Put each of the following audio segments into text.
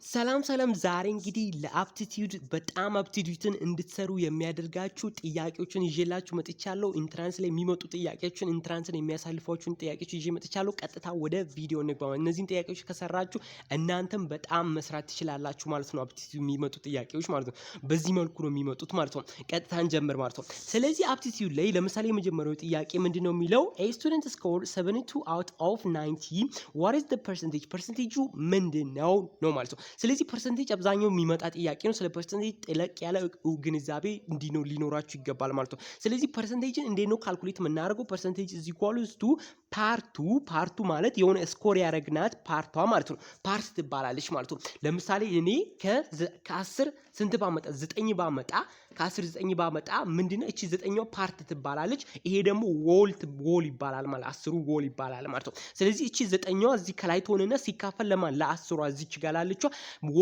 ሰላም ዛሬ እንግዲህ ለአፕቲቲዩድ በጣም አፕቲቲዩድን እንድትሰሩ የሚያደርጋችሁ ጥያቄዎችን ይዤላችሁ መጥቻለሁ። ኢንትራንስ ላይ የሚመጡ ጥያቄዎችን ኢንትራንስን የሚያሳልፏችሁን ጥያቄዎች ይዤ መጥቻለሁ። ቀጥታ ወደ ቪዲዮ እንግባ። እነዚህን ጥያቄዎች ከሰራችሁ እናንተም በጣም መስራት ትችላላችሁ ማለት ነው። አፕቲቲዩድ የሚመጡ ጥያቄዎች ማለት ነው። በዚህ መልኩ ነው የሚመጡት ማለት ነው። ቀጥታ እንጀምር ማለት ነው። ስለዚህ አፕቲቲዩድ ላይ ለምሳሌ የመጀመሪያው ጥያቄ ምንድነው የሚለው a student scored 72 out of 90 what is the percentage? ፐርሰንቴጁ ምንድነው ነው ማለት ነው። ስለዚህ ፐርሰንቴጅ አብዛኛው የሚመጣ ጥያቄ ነው። ስለ ፐርሰንቴጅ ጥልቅ ያለ ግንዛቤ ሊኖራችሁ ይገባል ማለት ነው። ስለዚህ ፐርሰንቴጅን እንዴት ነው ካልኩሌት የምናደርገው? ፐርሰንቴጅ is equals to ፓርቱ ማለት የሆነ ስኮር ያደረግናት ፓርቷ ማለት ነው። ፓርት ትባላለች ማለት ነው። ለምሳሌ እኔ ከ10 ስንት ባመጣ 9 ባመጣ ከ10 9 ባመጣ ምንድነው እቺ 9ኛው ፓርት ትባላለች። ይሄ ደግሞ ዎል ይባላል ማለት 10ሩ ዎል ይባላል ማለት ነው። ስለዚህ እቺ 9ኛዋ እዚህ ከላይ ትሆንና ሲካፈል ለማን ለ10ሯ እዚች ጋር ላለችው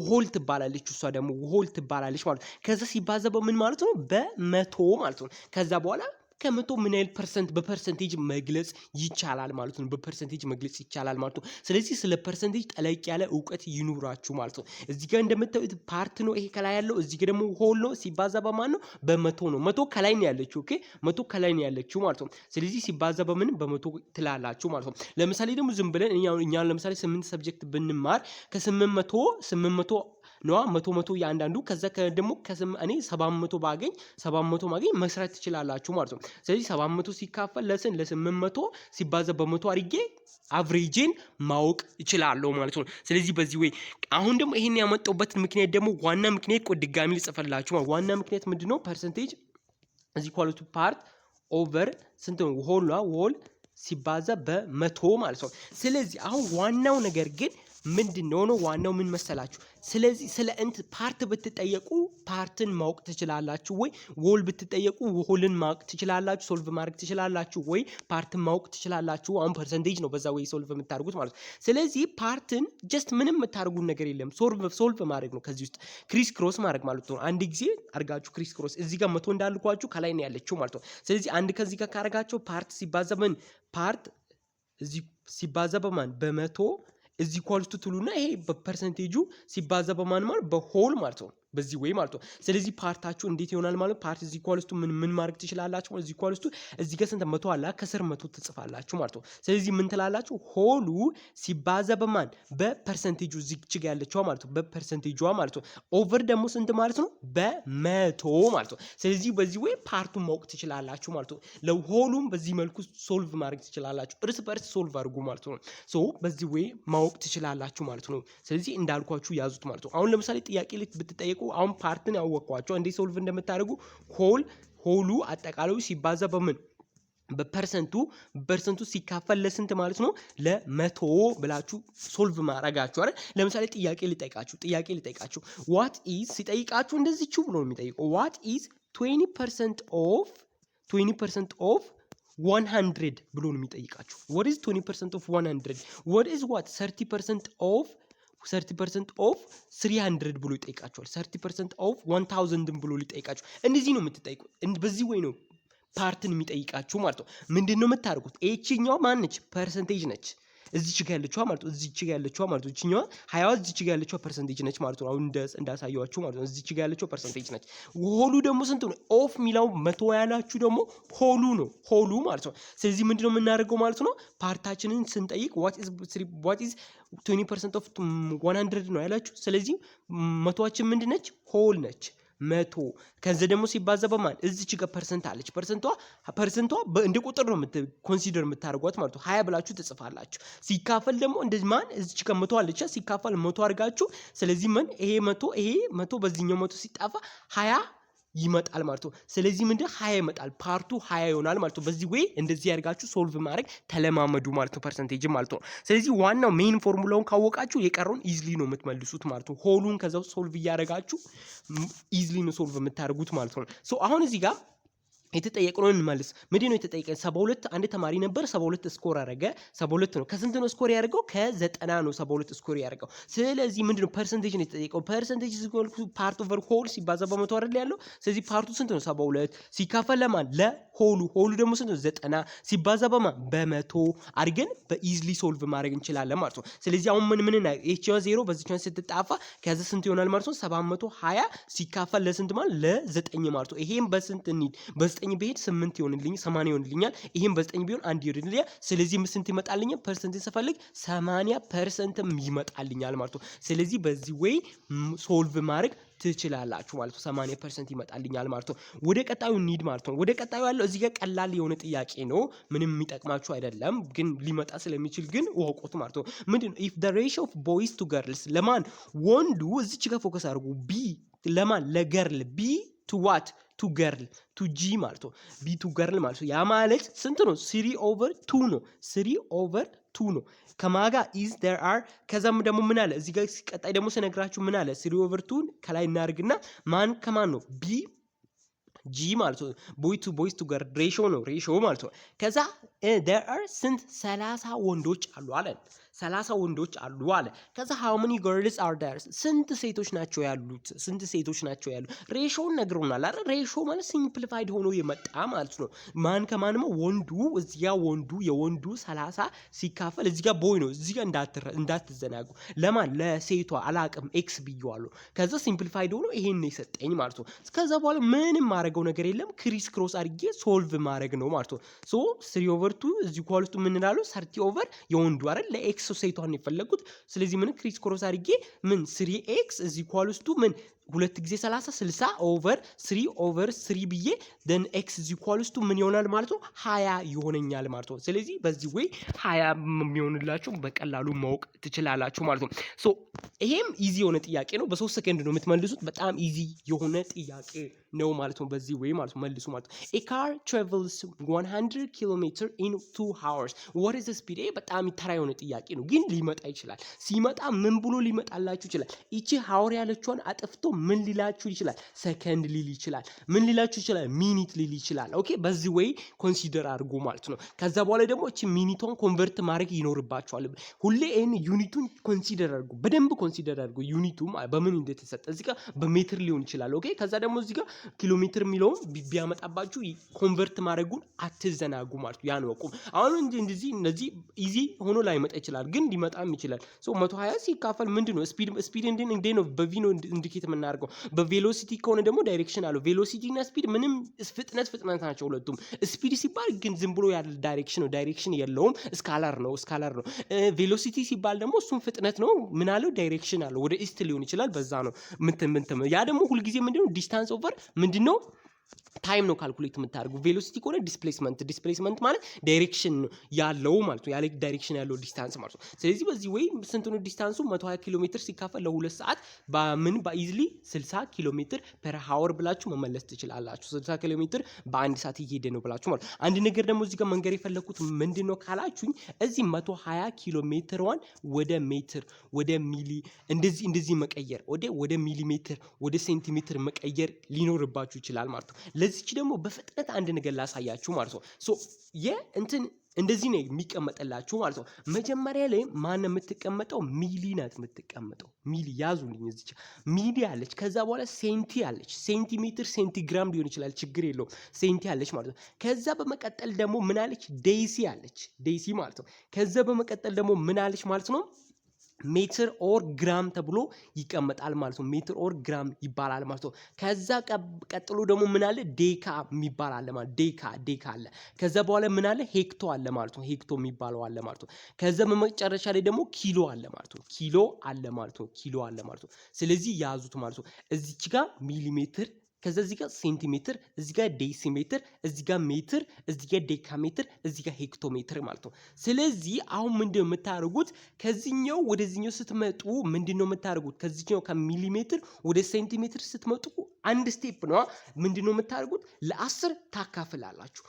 ዎል ትባላለች። እሷ ደግሞ ዎል ትባላለች ማለት ነው። ከዛ ሲባዛ በምን ማለት ነው? በመቶ ማለት ነው። ከዛ በኋላ ከመቶ ምን ያህል ፐርሰንት በፐርሰንቴጅ መግለጽ ይቻላል ማለት ነው። በፐርሰንቴጅ መግለጽ ይቻላል ማለት ነው። ስለዚህ ስለ ፐርሰንቴጅ ጠለቅ ያለ እውቀት ይኑራችሁ ማለት ነው። እዚህ ጋር እንደምታዩት ፓርት ነው ይሄ ከላይ ያለው። እዚህ ጋር ደግሞ ሆል ነው። ሲባዛ በማን ነው? በመቶ ነው። መቶ ከላይ ነው ያለችው። ኦኬ መቶ ከላይ ነው ያለችው ማለት ነው። ስለዚህ ሲባዛ በምን በመቶ ትላላችሁ ማለት ነው። ለምሳሌ ደግሞ ዝም ብለን እኛ ለምሳሌ 8 ሰብጀክት ብንማር ከ800 ነው መቶ ያንዳንዱ ከዛ ደግሞ እኔ 700 ባገኝ 700 ማገኝ መስራት ትችላላችሁ ማለት ነው። ስለዚህ 700 ሲካፈል ለ800 ሲባዛ በመቶ አድርጌ አቨሬጅን ማወቅ እችላለሁ ማለት ነው። ስለዚህ በዚህ ወይ አሁን ደግሞ ይሄን ያመጣሁበት ምክንያት ደግሞ ዋና ምክንያት ድጋሚ ልጽፈላችሁ ማለት ዋና ምክንያት ምንድነው? ፐርሰንቴጅ is equal to part over ስንት ነው? ሆል ሲባዛ በመቶ ማለት ነው። ስለዚህ አሁን ዋናው ነገር ግን ምንድነው ነው? ዋናው ምን መሰላችሁ? ስለዚህ ስለ ፓርት ብትጠየቁ ፓርትን ማወቅ ትችላላችሁ ወይ? ዎል ብትጠየቁ ዎልን ማወቅ ትችላላችሁ፣ ሶልቭ ማድረግ ትችላላችሁ ወይ? ፓርትን ማወቅ ትችላላችሁ። አሁን ፐርሰንቴጅ ነው በዛ ወይ ሶልቭ የምታደርጉት ማለት ነው። ስለዚህ ፓርትን ጀስት ምንም የምታደርጉት ነገር የለም፣ ሶልቭ ማድረግ ነው። ከዚህ ውስጥ ክሪስ ክሮስ ማድረግ ማለት ነው። አንድ ጊዜ አድርጋችሁ ክሪስ ክሮስ እዚህ ጋር መቶ እንዳልኳችሁ ከላይ ነው ያለችው ማለት ነው። ስለዚህ አንድ ከዚህ ጋር ካደረጋችሁ ፓርት ሲባዛ ፓርት እዚህ ሲባዛ በማን በመቶ እዚህ ኳልስቱ ትሉና ይሄ በፐርሰንቴጁ ሲባዛ በማን ማለት በሆል ማለት ነው። በዚህ ወይ ማለት ነው። ስለዚህ ፓርታችሁ እንዴት ይሆናል ማለት ፓርት እዚህ ኳልስቱ ምን ማድረግ ትችላላችሁ? እዚህ ኳልስቱ እዚህ ጋር ስንት መቶ አለ ከስር መቶ ትጽፋላችሁ ማለት ነው። ስለዚህ ምን ትላላችሁ? ሆሉ ሲባዛ በማን በፐርሰንቴጁ እዚህ ጋር ያለችው ማለት ነው። በፐርሰንቴጇ ማለት ነው። ኦቨር ደግሞ ስንት ማለት ነው? በመቶ ማለት ነው። ስለዚህ በዚህ ወይ ፓርቱን ማወቅ ትችላላችሁ ማለት ነው። ለሆሉም በዚህ መልኩ ሶልቭ ማድረግ ትችላላችሁ። እርስ በርስ ሶልቭ አድርጉ ማለት ነው። ሶ በዚህ ወይ ማወቅ ትችላላችሁ ማለት ነው። ስለዚህ እንዳልኳችሁ ያዙት ማለት ነው። አሁን ለምሳሌ ጥያቄ ብትጠየቁ አሁን ፓርትን ያወቅኳቸው እንዴ ሶልቭ እንደምታደርጉ ሆሉ አጠቃላዩ ሲባዛ በምን በፐርሰንቱ ሲካፈል ለስንት ማለት ነው? ለመቶ ብላችሁ ሶልቭ ማድረጋችሁ አይደል? ለምሳሌ ጥያቄ ልጠይቃችሁ what is ሲጠይቃችሁ እንደዚህችሁ ብሎ ነው የሚጠይቀው what is 20% of 100 ብሎ ነው የሚጠይቃችሁ። what is 20% of 100? what is what 30% of 300 ብሎ ይጠይቃችኋል። 30% of 1000 ብሎ ሊጠይቃችሁ። እንደዚህ ነው የምትጠይቁት። በዚህ ወይ ነው ፓርትን የሚጠይቃችሁ ማለት ነው። ምንድነው የምታደርጉት? እቺኛው ማነች? ፐርሰንቴጅ ነች። እዚች ጋር ያለችው ማለት ነው። እዚች ጋር ያለችው ማለት ነው። እቺኛው ሃያዋ እዚች ጋር ያለችው ፐርሰንቴጅ ነች ማለት ነው። አሁን እንዳሳየዋችሁ ማለት ነው። እዚች ጋር ያለችው ፐርሰንቴጅ ነች። ሆሉ ደግሞ ስንት ነው? ኦፍ ሚላው መቶ ያላችሁ ደግሞ ሆሉ ማለት ነው። ስለዚህ ምንድነው የምናደርገው ማለት ነው? ፓርታችንን ስንጠይቅ what is 20% of 100 ነው ያላችሁ። ስለዚህ መቶዋችን ምንድነች? ሆል ነች። መቶ ከዛ ደግሞ ሲባዛ በማን እዚች ጋር ፐርሰንት አለች። ፐርሰንቷ እንደ ቁጥር ነው ኮንሲደር የምታደርጓት ማለት ነው። 20 ብላችሁ ትጽፋላችሁ። ሲካፈል ደግሞ እንደዚህ ማን እዚች ጋር መቶ አለች። ሲካፈል መቶ አድርጋችሁ ስለዚህ ይሄ መቶ በዚህኛው መቶ ሲጣፋ 20 ይመጣል ማለት ነው። ስለዚህ ምንድነው 20 ይመጣል። ፓርቱ 20 ይሆናል ማለት ነው። በዚህ ወይ እንደዚህ ያርጋችሁ ሶልቭ ማድረግ ተለማመዱ ማለት ነው። ፐርሰንቴጅ ማለት ነው። ስለዚህ ዋናው ሜን ፎርሙላውን ካወቃችሁ የቀረውን ኢዝሊ ነው የምትመልሱት ማለት ነው። ሆሉን ከዛው ሶልቭ እያደረጋችሁ ኢዝሊ ነው ሶልቭ የምታደርጉት ማለት ነው። ሶ አሁን እዚህ ጋር የተጠየቅነውን እንመልስ። ምንድነው የተጠየቀን? 72 አንድ ተማሪ ነበር 72 ስኮር አደረገ። 72 ነው። ከስንት ነው ስኮር ያደርገው? ከ90 ነው 72 ስኮር ያደርገው። ስለዚህ ምንድነው ፐርሰንቴጅ ነው የተጠየቀው። ፐርሰንቴጅ ኢኳል ቱ ፓርት ኦቨር ሆል ሲባዛ በመቶ አይደል ያለው። ስለዚህ ፓርቱ ስንት ነው? 72 ሲካፈል ለማን? ለሆሉ። ሆሉ ደግሞ ስንት ነው? 90 ሲባዛ በማን? በመቶ አድርገን በኢዝሊ ሶልቭ ማድረግ እንችላለን ማለት ነው። ስለዚህ አሁን ምን ኤችዋን 0 በዚህኛው ስትጣፋ ከዛ ስንት ይሆናል ማለት ነው? 720 ሲካፈል ለስንት ማለት? ለ9 ማለት ነው። ይሄን በስንት እንሂድ? በ9 ብሄድ 8 ይሆንልኝ 80 ይሆንልኛል። ይሄን በ9 ቢሆን 1 ይሆንልኛል። ስለዚህ ስንት ይመጣልኛል? ፐርሰንቴጅ ስፈልግ 80% ይመጣልኛል ማለት ነው። ስለዚህ በዚህ ወይ ሶልቭ ማድረግ ትችላላችሁ ማለት ነው። 80% ይመጣልኛል ማለት ነው። ወደ ቀጣዩ ኒድ ማለት ነው። ወደ ቀጣዩ ያለው እዚህ ጋር ቀላል የሆነ ጥያቄ ነው። ምንም የሚጠቅማችሁ አይደለም፣ ግን ሊመጣ ስለሚችል ግን ወቁት ማለት ነው። ምንድነው? if the ratio of boys to girls ለማን? ወንዱ እዚች ጋር ፎከስ አድርጉ። ቢ ለማን? ለገርል። ቢ to what? to girl to g ማለት ነው። ቢ to girl ማለት ነው። ያ ማለት ስንት ነው? 3/2 ነው። 3/2 ነው። ከማጋ is there are ከዛም ደግሞ ምን አለ እዚህ ጋር ሲቀጣይ ደግሞ ስነግራችሁ ምን አለ? 3/2 ከላይ እናርግና ማን ከማን ነው? ቢ ጂ ማለት ነው። ቦይስ ቱ ገርል ሬሾ ነው። ሬሾ ማለት ነው። ከዛ there are ስንት? 30 ወንዶች አሉ አለን። 30 ወንዶች አሉ አለ። ከዛ how many girls are there? ስንት ሴቶች ናቸው ያሉት? ስንት ሴቶች ናቸው ያሉት? ሬሾውን ነግሮናል አይደል? ሬሾ ማለት ሲምፕሊፋይድ ሆኖ የመጣ ማለት ነው። ማን ከማን ነው? ወንዱ እዚህ ጋር ወንዱ የወንዱ 30 ሲካፈል እዚህ ጋር ቦይ ነው። እዚህ ጋር እንዳትዘናጉ። ለማን? ለሴቷ አላቅም ኤክስ ብየዋለሁ። ከዛ ሲምፕሊፋይድ ሆኖ ይሄን ነው የሰጠኝ ማለት ነው። ከዛ በኋላ ምንም ማድረገው ነገር የለም። ክሪስ ክሮስ አድርጌ ሶልቭ ማድረግ ነው ማለት ነው። ሶ 3/2 እዚህ ኳልቱ ምን እንላለው? 30 የወንዱ አይደል? ለኤክስ ሴቷን የፈለጉት። ስለዚህ ምን ክሪስ ክሮስ አድርጌ ምን 3x እዚህ ኳልቱ ምን 2 ጊዜ 30 60 ኦቨር 3/3 ብዬ then x is equals to ምን ይሆናል ማለት ነው? 20 ይሆነኛል ማለት ነው። ስለዚህ በዚህ ወይ 20 የሚሆንላችሁ በቀላሉ ማወቅ ትችላላችሁ ማለት ነው። ሶ ይሄም ኢዚ የሆነ ጥያቄ ነው። በ3 ሰከንድ ነው የምትመልሱት። በጣም ኢዚ የሆነ ጥያቄ ነው ማለት ነው። በዚህ ወይ ማለት ነው መልሱ ማለት ነው። a car travels 100 km in 2 hours what is the speed? በጣም ተራ የሆነ ጥያቄ ነው፣ ግን ሊመጣ ይችላል። ሲመጣ ምን ብሎ ሊመጣላችሁ ይችላል? እቺ ሃወር ያለችውን አጥፍቶ ምን ሊላችሁ ይችላል? ሰከንድ ሊል ይችላል። ምን ሊላችሁ ይችላል? ሚኒት ሊል ይችላል። ኦኬ በዚህ ወይ ኮንሲደር አድርጉ ማለት ነው። ከዛ በኋላ ደግሞ እቺ ሚኒቷን ኮንቨርት ማድረግ ይኖርባችኋል። ሁሌ ይሄን ዩኒቱን ኮንሲደር አድርጉ፣ በደንብ ኮንሲደር አድርጉ። ዩኒቱ በምን እንደተሰጠ እዚህ ጋር በሜትር ሊሆን ይችላል። ኦኬ ከዛ ደግሞ እዚህ ጋር ኪሎ ሜትር የሚለውን ቢያመጣባችሁ ኮንቨርት ማድረጉን አትዘናጉ ማለት ነው። ያን ወቁ። አሁን እንደዚህ እነዚህ ኢዚ ሆኖ ላይመጣ ይችላል፣ ግን ሊመጣም ይችላል። ሶ 120 ሲካፈል ምንድነው? ስፒድ እንዴ ነው በቪ ነው ኢንዲኬት የምናደርገው። በቬሎሲቲ ከሆነ ደግሞ ዳይሬክሽን አለው። ቬሎሲቲ እና ስፒድ ምንም ፍጥነት ናቸው ሁለቱም። ስፒድ ሲባል ግን ዝም ብሎ ያለ ዳይሬክሽን ነው፣ ዳይሬክሽን የለውም። ስካላር ነው። ቬሎሲቲ ሲባል ደግሞ እሱም ፍጥነት ነው። ምን አለው? ዳይሬክሽን አለው። ወደ ኢስት ሊሆን ይችላል። በዛ ነው ያ ደግሞ ሁልጊዜ ምንድነው? ዲስታንስ ኦቨር ምንድነው? ታይም ነው ካልኩሌት የምታደርጉ። ቬሎሲቲ ከሆነ ዲስፕሌስመንት ማለት ዳይሬክሽን ያለው ማለት ነው። ያለ ዳይሬክሽን ያለው ዲስታንስ ማለት ነው። ስለዚህ በዚህ ወይ ስንት ነው ዲስታንሱ? 120 ኪሎ ሜትር ሲካፈል ለ2 ሰዓት በኢዝሊ 60 ኪሎ ሜትር ፐር ሃወር ብላችሁ መመለስ ትችላላችሁ። 60 ኪሎ ሜትር በአንድ ሰዓት እየሄደ ነው ብላችሁ ማለት። አንድ ነገር ደግሞ እዚህ ጋር መንገር የፈለኩት ምንድነው ካላችሁኝ እዚህ 120 ኪሎ ሜትሯን ወደ ሜትር ወደ ሚሊ እንደዚህ መቀየር ወደ ሚሊሜትር ወደ ሴንቲሜትር መቀየር ሊኖርባችሁ ይችላል ማለት ነው። ለዚች ደግሞ በፍጥነት አንድ ነገር ላሳያችሁ ማለት ነው። ሶ እንደዚህ ነው የሚቀመጥላችሁ ማለት ነው። መጀመሪያ ላይ ማን የምትቀመጠው? ሚሊ ናት የምትቀመጠው። ሚሊ ያዙልኝ። እዚች ሚሊ አለች። ከዛ በኋላ ሴንቲ አለች። ሴንቲሜትር ሴንቲግራም ሊሆን ይችላል፣ ችግር የለውም። ሴንቲ አለች ማለት ነው። ከዛ በመቀጠል ደግሞ ምን አለች? ዴሲ አለች። ዴሲ ማለት ነው። ከዛ በመቀጠል ደግሞ ምን አለች ማለት ነው? ሜትር ኦር ግራም ተብሎ ይቀመጣል ማለት ነው። ሜትር ኦር ግራም ይባላል ማለት ነው። ከዛ ቀጥሎ ደግሞ ምን አለ? ዴካ የሚባል አለ ማለት ዴካ አለ። ከዛ በኋላ ምን አለ? ሄክቶ አለ ማለት ነው። ሄክቶ የሚባለው አለ ማለት ነው። ከዛ በመጨረሻ ላይ ደግሞ ኪሎ አለ ማለት ነው። ኪሎ አለ ማለት ነው። ስለዚህ ያዙት ማለት ነው። እዚች ጋር ሚሊሜትር፣ ከዛ እዚህ ጋር ሴንቲሜትር፣ እዚህ ጋር ዴሲሜትር፣ እዚህ ጋር ሜትር፣ እዚህ ጋር ዴካሜትር፣ እዚህ ጋር ሄክቶሜትር ማለት ነው። ስለዚህ አሁን ምንድነው የምታደርጉት? ከዚህኛው ወደዚህኛው ስትመጡ ምንድነው የምታደርጉት? ከዚህኛው ከሚሊሜትር ወደ ሴንቲሜትር ስትመጡ አንድ ስቴፕ ነው። ምንድነው የምታደርጉት? ለ10 ታካፍላላችሁ።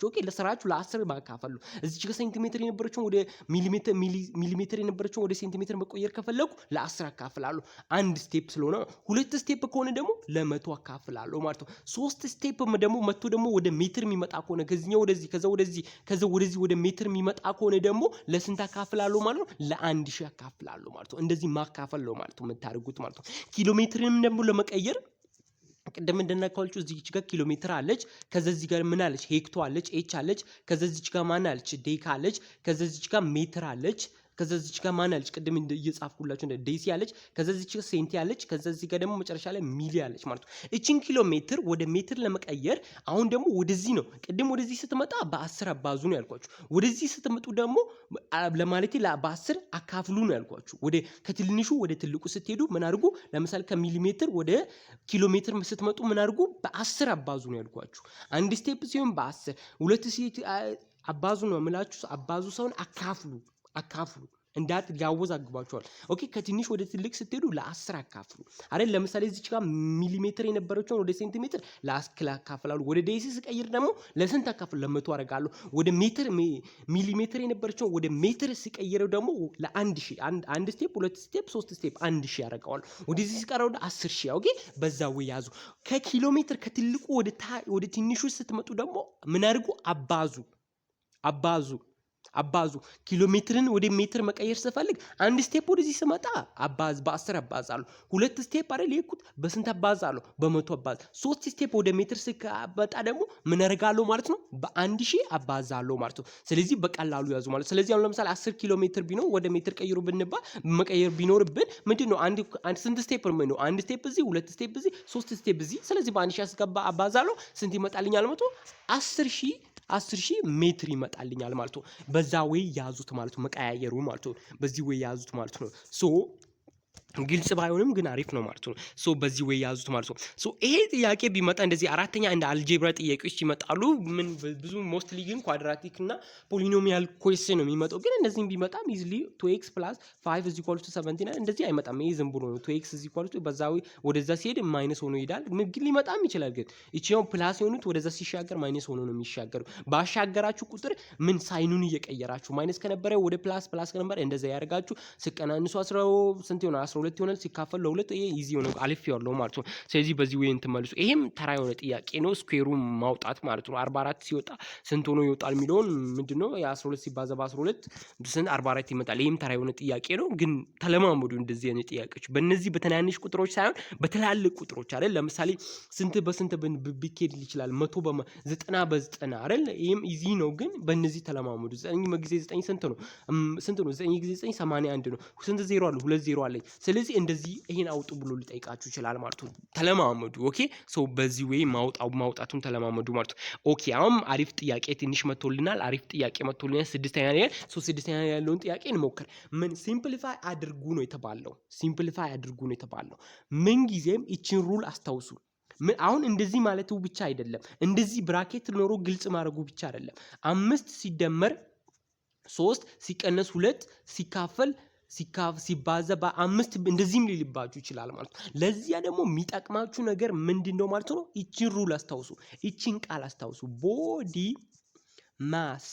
ኦኬ ለስራችሁ ለ10 ማካፈሉ። እዚች ጋር ሴንቲሜትር የነበረችው ወደ ሚሊሜትር የነበረችው ወደ ሴንቲሜትር መቆየር ከፈለኩ ለ10 አካፍላለሁ። አንድ ስቴፕ ስለሆነ። ሁለት ስቴፕ ከሆነ ደግሞ ለ100 አካፍላለሁ ማለት ነው። ሶስት ስቴፕ ደግሞ መቶ ደግሞ ወደ ሜትር የሚመጣ ከሆነ ከዚህኛው ወደዚህ ከዛ ወደዚህ ወደ ሜትር የሚመጣ ከሆነ ደግሞ ለስንት አካፍላለሁ ማለት ነው? ለ1000 አካፍላለሁ ማለት ነው። እንደዚህ ማካፈል ነው ማለት ነው የምታደርጉት ማለት ነው። ኪሎ ሜትርንም ደግሞ ለመቀየር ቅድም እንደነካልችሁ እዚች ጋር ኪሎ ሜትር አለች። ከዛ እዚህ ጋር ምን አለች? ሄክቶ አለች፣ ኤች አለች። ከዛ እዚች ጋር ማን አለች? ዴካ አለች። ከዛ እዚች ጋር ሜትር አለች። ከዛ እዚች ጋር ማን አለች? ቅድም እየጻፍኩላችሁ እንደ ዴሲ አለች። ከዛ እዚች ጋር ሴንቲ አለች። ከዛ እዚህ ጋር ደግሞ መጨረሻ ላይ ሚሊ አለች ማለት ነው። እቺን ኪሎ ሜትር ወደ ሜትር ለመቀየር አሁን ደግሞ ወደዚህ ነው። ቅድም ወደዚህ ስትመጣ በ10 አባዙ ነው ያልኳችሁ። ወደዚህ ስትመጡ ደግሞ ለማለቴ በ10 አካፍሉ ነው ያልኳችሁ። ወደ ከትንሹ ወደ ትልቁ ስትሄዱ ምን አድርጉ? ለምሳሌ ከሚሊሜትር ወደ ኪሎ ሜትር ስትመጡ ምን አድርጉ? በ10 አባዙ ነው ያልኳችሁ። አንድ ስቴፕ ሲሆን በ10 ሁለት አባዙ ነው የምላችሁ። አባዙ ሰውን አካፍሉ እንዳት ያወዛግባቸዋል። ኦኬ ከትንሽ ወደ ትልቅ ስትሄዱ ለ10 አካፍሉ አይደል? ለምሳሌ እዚች ጋር ሚሊሜትር የነበረችውን ወደ ሴንቲሜትር ለ10 አካፍላለሁ። ወደ ዴሲ ስቀይር ደግሞ ለስንት አካፍል? ለ100 አደርጋለሁ። ወደ ሜትር ሚሊሜትር የነበረችውን ወደ ሜትር ስቀይረው ደግሞ ለ1000 አንድ ስቴፕ፣ ሁለት ስቴፕ፣ ሶስት ስቴፕ 1000 ያደርጋዋል። ወደዚህ ሲቀረው 10000። ኦኬ በዛው ያዙ። ከኪሎ ሜትር ከትልቁ ወደ ትንሹ ስትመጡ ደግሞ ምን አድርጉ? አባዙ ኪሎ ሜትርን ወደ ሜትር መቀየር ስፈልግ አንድ ስቴፕ ወደዚህ ስመጣ በ10 አባዛለሁ። ሁለት ስቴፕ አይደል የኩት በስንት አባዛለሁ? በ100 አባዝ። ሶስት ስቴፕ ወደ ሜትር ስመጣ ደግሞ ምን አደርጋለሁ ማለት ነው? በ1000 አባዛለሁ ማለት ነው። ስለዚህ በቀላሉ ያዙ ማለት። ስለዚህ አሁን ለምሳሌ 10 ኪሎ ሜትር ቢኖር ወደ ሜትር ቀይሩ ብንባል መቀየር ቢኖርብን ምንድነው አንድ ስንት ስቴፕ ነው? አንድ ስቴፕ እዚህ፣ ሁለት ስቴፕ እዚህ፣ ሶስት ስቴፕ እዚህ። ስለዚህ በ1000 አስገባ አባዛለሁ። ስንት ይመጣልኛል? 100 ሜትር ይመጣልኛል ማለት ነው። በዛ ወይ ያዙት ማለት ነው። መቀያየሩ ማለት ነው። በዚህ ወይ ያዙት ማለት ነው። ግልጽ ባይሆንም ግን አሪፍ ነው ማለት ነው። በዚህ ወይ ያዙት ማለት ነው። ይሄ ጥያቄ ቢመጣ እንደዚህ አራተኛ እንደ አልጀብራ ጥያቄዎች ይመጣሉ። ምን ብዙ ሞስትሊ ግን ኳድራቲክ እና ፖሊኖሚያል ኩዌስችን ነው የሚመጣው። ግን እንደዚህም ቢመጣም ኢዚሊ 2x + 5 = 17 እንደዚህ አይመጣም። ይሄ ዝም ብሎ ነው። 2x = በዛው ወደዛ ሲሄድ ማይነስ ሆኖ ይሄዳል። ግን ሊመጣም ይችላል። ግን እቺው ፕላስ የሆኑት ወደዛ ሲሻገር ማይነስ ሆኖ ነው የሚሻገሩ። ባሻገራችሁ ቁጥር ምን ሳይኑን እየቀየራችሁ ማይነስ ከነበረ ወደ ፕላስ ከነበረ እንደዛ ያደርጋችሁ ስቀናንሱ 10 ስንት ይሆናል? 12 ይሆናል። ሲካፈል ለሁለት ይሄ ኢዚ ነው። አልፍ ያለው ማለት ነው። ስለዚህ በዚህ ወይ እንትመልሱ። ይሄም ተራ የሆነ ጥያቄ ነው። ስኩዌሩን ማውጣት ማለት ነው። 44 ሲወጣ ስንት ሆኖ ይወጣል የሚለውን ምንድነው የ12 ሲባዛ በ12 ስንት 44 ይመጣል። ይሄም ተራ የሆነ ጥያቄ ነው። ግን ተለማመዱ እንደዚህ አይነት ጥያቄዎች በእነዚህ በትናንሽ ቁጥሮች ሳይሆን በትላልቅ ቁጥሮች አይደል? ለምሳሌ ስንት በስንት ቢኬድ ይችላል 100 90 በ90 አይደል? ይሄም ኢዚ ነው። ግን በእነዚህ ተለማመዱ። 9 ጊዜ 9 ስንት ነው? 9 ጊዜ 9 81 ነው። ስንት ዜሮ አለ? 2 ዜሮ አለኝ። ስለዚህ እንደዚህ ይሄን አውጡ ብሎ ሊጠይቃችሁ ይችላል ማለት ነው። ተለማመዱ። ኦኬ በዚህ ወይ ማውጣቱን ተለማመዱ ማለት ነው። ኦኬ አሁን አሪፍ ጥያቄ ትንሽ መጥቶልናል። አሪፍ ጥያቄ መጥቶልናል። ስድስተኛ ላይ ስድስተኛ ላይ ያለውን ጥያቄ እንሞክር። ምን ሲምፕሊፋይ አድርጉ ነው የተባለው። ምን ጊዜም እቺን ሩል አስታውሱ። አሁን እንደዚህ ማለቱ ብቻ አይደለም። እንደዚህ ብራኬት ኖሮ ግልጽ ማድረጉ ብቻ አይደለም። 5 ሲደመር 3 ሲቀነስ 2 ሲካፈል ሲባዛ በ5 እንደዚህም ሊልባችሁ ይችላል ማለት ነው። ለዚያ ደግሞ የሚጠቅማችሁ ነገር ምንድነው ማለት ነው? እቺን ሩል አስታውሱ። እቺን ቃል አስታውሱ። ቦዲ ማስ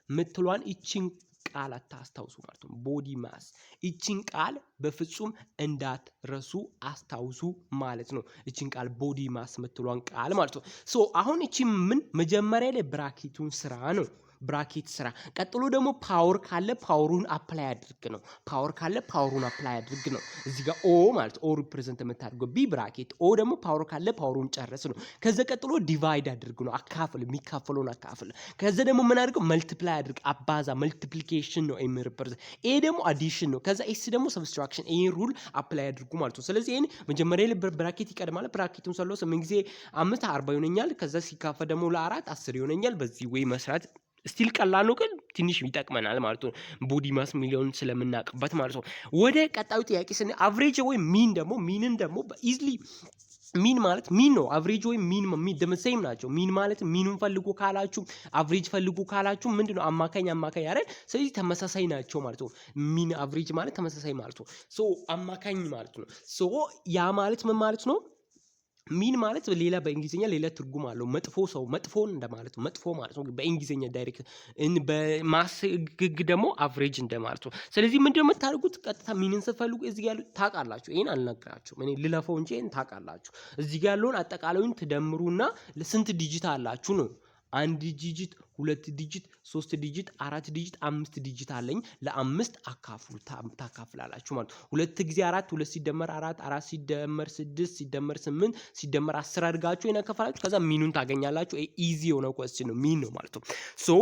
ምትሏን እቺን ቃል አታስታውሱ ማለት ነው። ቦዲ ማስ እቺን ቃል በፍጹም እንዳትረሱ አስታውሱ ማለት ነው። እቺን ቃል ቦዲ ማስ ምትሏን ቃል ማለት ነው። አሁን እቺ ምን መጀመሪያ ላይ ብራኬቱን ስራ ነው። ብራኬት ስራ። ቀጥሎ ደግሞ ፓወር ካለ ፓወሩን አፕላይ አድርግ ነው። እዚህ ጋር ኦ ማለት ኦ ሪፕሬዘንት የምታደርገው ቢ ብራኬት ኦ ደግሞ ፓወር ካለ ፓወሩን ጨርስ ነው። ከዛ ቀጥሎ ዲቫይድ አድርግ ነው። አካፍል፣ የሚካፈለውን አካፍል። ከዛ ደግሞ ምን አድርግ? መልቲፕላይ አድርግ፣ አባዛ። መልቲፕሊኬሽን ነው ኤም ሪፕሬዘንት። ኤ ደግሞ አዲሽን ነው። ከዛ ኤስ ደግሞ ሰብስትራክሽን። ይሄን ሩል አፕላይ አድርጉ ማለት ነው። ስለዚህ ይሄን መጀመሪያ ላይ ብራኬት ይቀድማል። ብራኬቱን ሰለው 8 ጊዜ 5 40 ይሆነኛል። ከዛ ሲካፈል ደግሞ ለ4 10 ይሆነኛል። በዚህ ወይ መስራት ስቲል ቀላል ነው፣ ግን ትንሽ ይጠቅመናል ማለት ነው። ቦዲ ማስ ሚሊዮን ስለምናውቅበት ማለት ነው። ወደ ቀጣዩ ጥያቄ ስን አቨሬጅ ወይ ሚን ደግሞ ሚንን ደግሞ በኢዝሊ ሚን ማለት ሚን ነው። አቨሬጅ ወይ ሚን ደመሰም ናቸው። ሚን ማለት ሚኑን ፈልጉ ካላችሁ አቨሬጅ ፈልጉ ካላችሁ ምንድነው? አማካኝ አይደል? ስለዚህ ተመሳሳይ ናቸው ማለት ነው። ሚን አቨሬጅ ማለት ተመሳሳይ ማለት ነው። አማካኝ ማለት ነው። ያ ማለት ምን ማለት ነው? ሚን ማለት ሌላ በእንግሊዝኛ ሌላ ትርጉም አለው። መጥፎ ሰው መጥፎን እንደማለት ነው። መጥፎ ማለት ነው በእንግሊዝኛ ዳይሬክት በማስግግ ደግሞ አቨሬጅ እንደማለት ነው። ስለዚህ ምንድነው የምታደርጉት? ቀጥታ ሚንን ስትፈልጉ እዚህ ጋር ታውቃላችሁ። ይሄን አልነግራችሁም እኔ ልለፈው እንጂ ይሄን ታውቃላችሁ። እዚህ ጋር ያለውን አጠቃላዩን ትደምሩና ስንት ዲጂት አላችሁ ነው። አንድ ዲጂት፣ ሁለት ዲጂት፣ ሶስት ዲጂት፣ አራት ዲጂት፣ አምስት ዲጂት አለኝ። ለአምስት አካፍሉ ታካፍላላችሁ ማለት ነው። ሁለት ጊዜ አራት፣ ሁለት ሲደመር አራት፣ አራት ሲደመር ስድስት ሲደመር ስምንት ሲደመር 10 አድርጋችሁ ይነከፋላችሁ። ከዛ ሚኑን ታገኛላችሁ። ኢዚ የሆነ ኮስችን ነው። ሚን ነው ማለት ነው። ሶ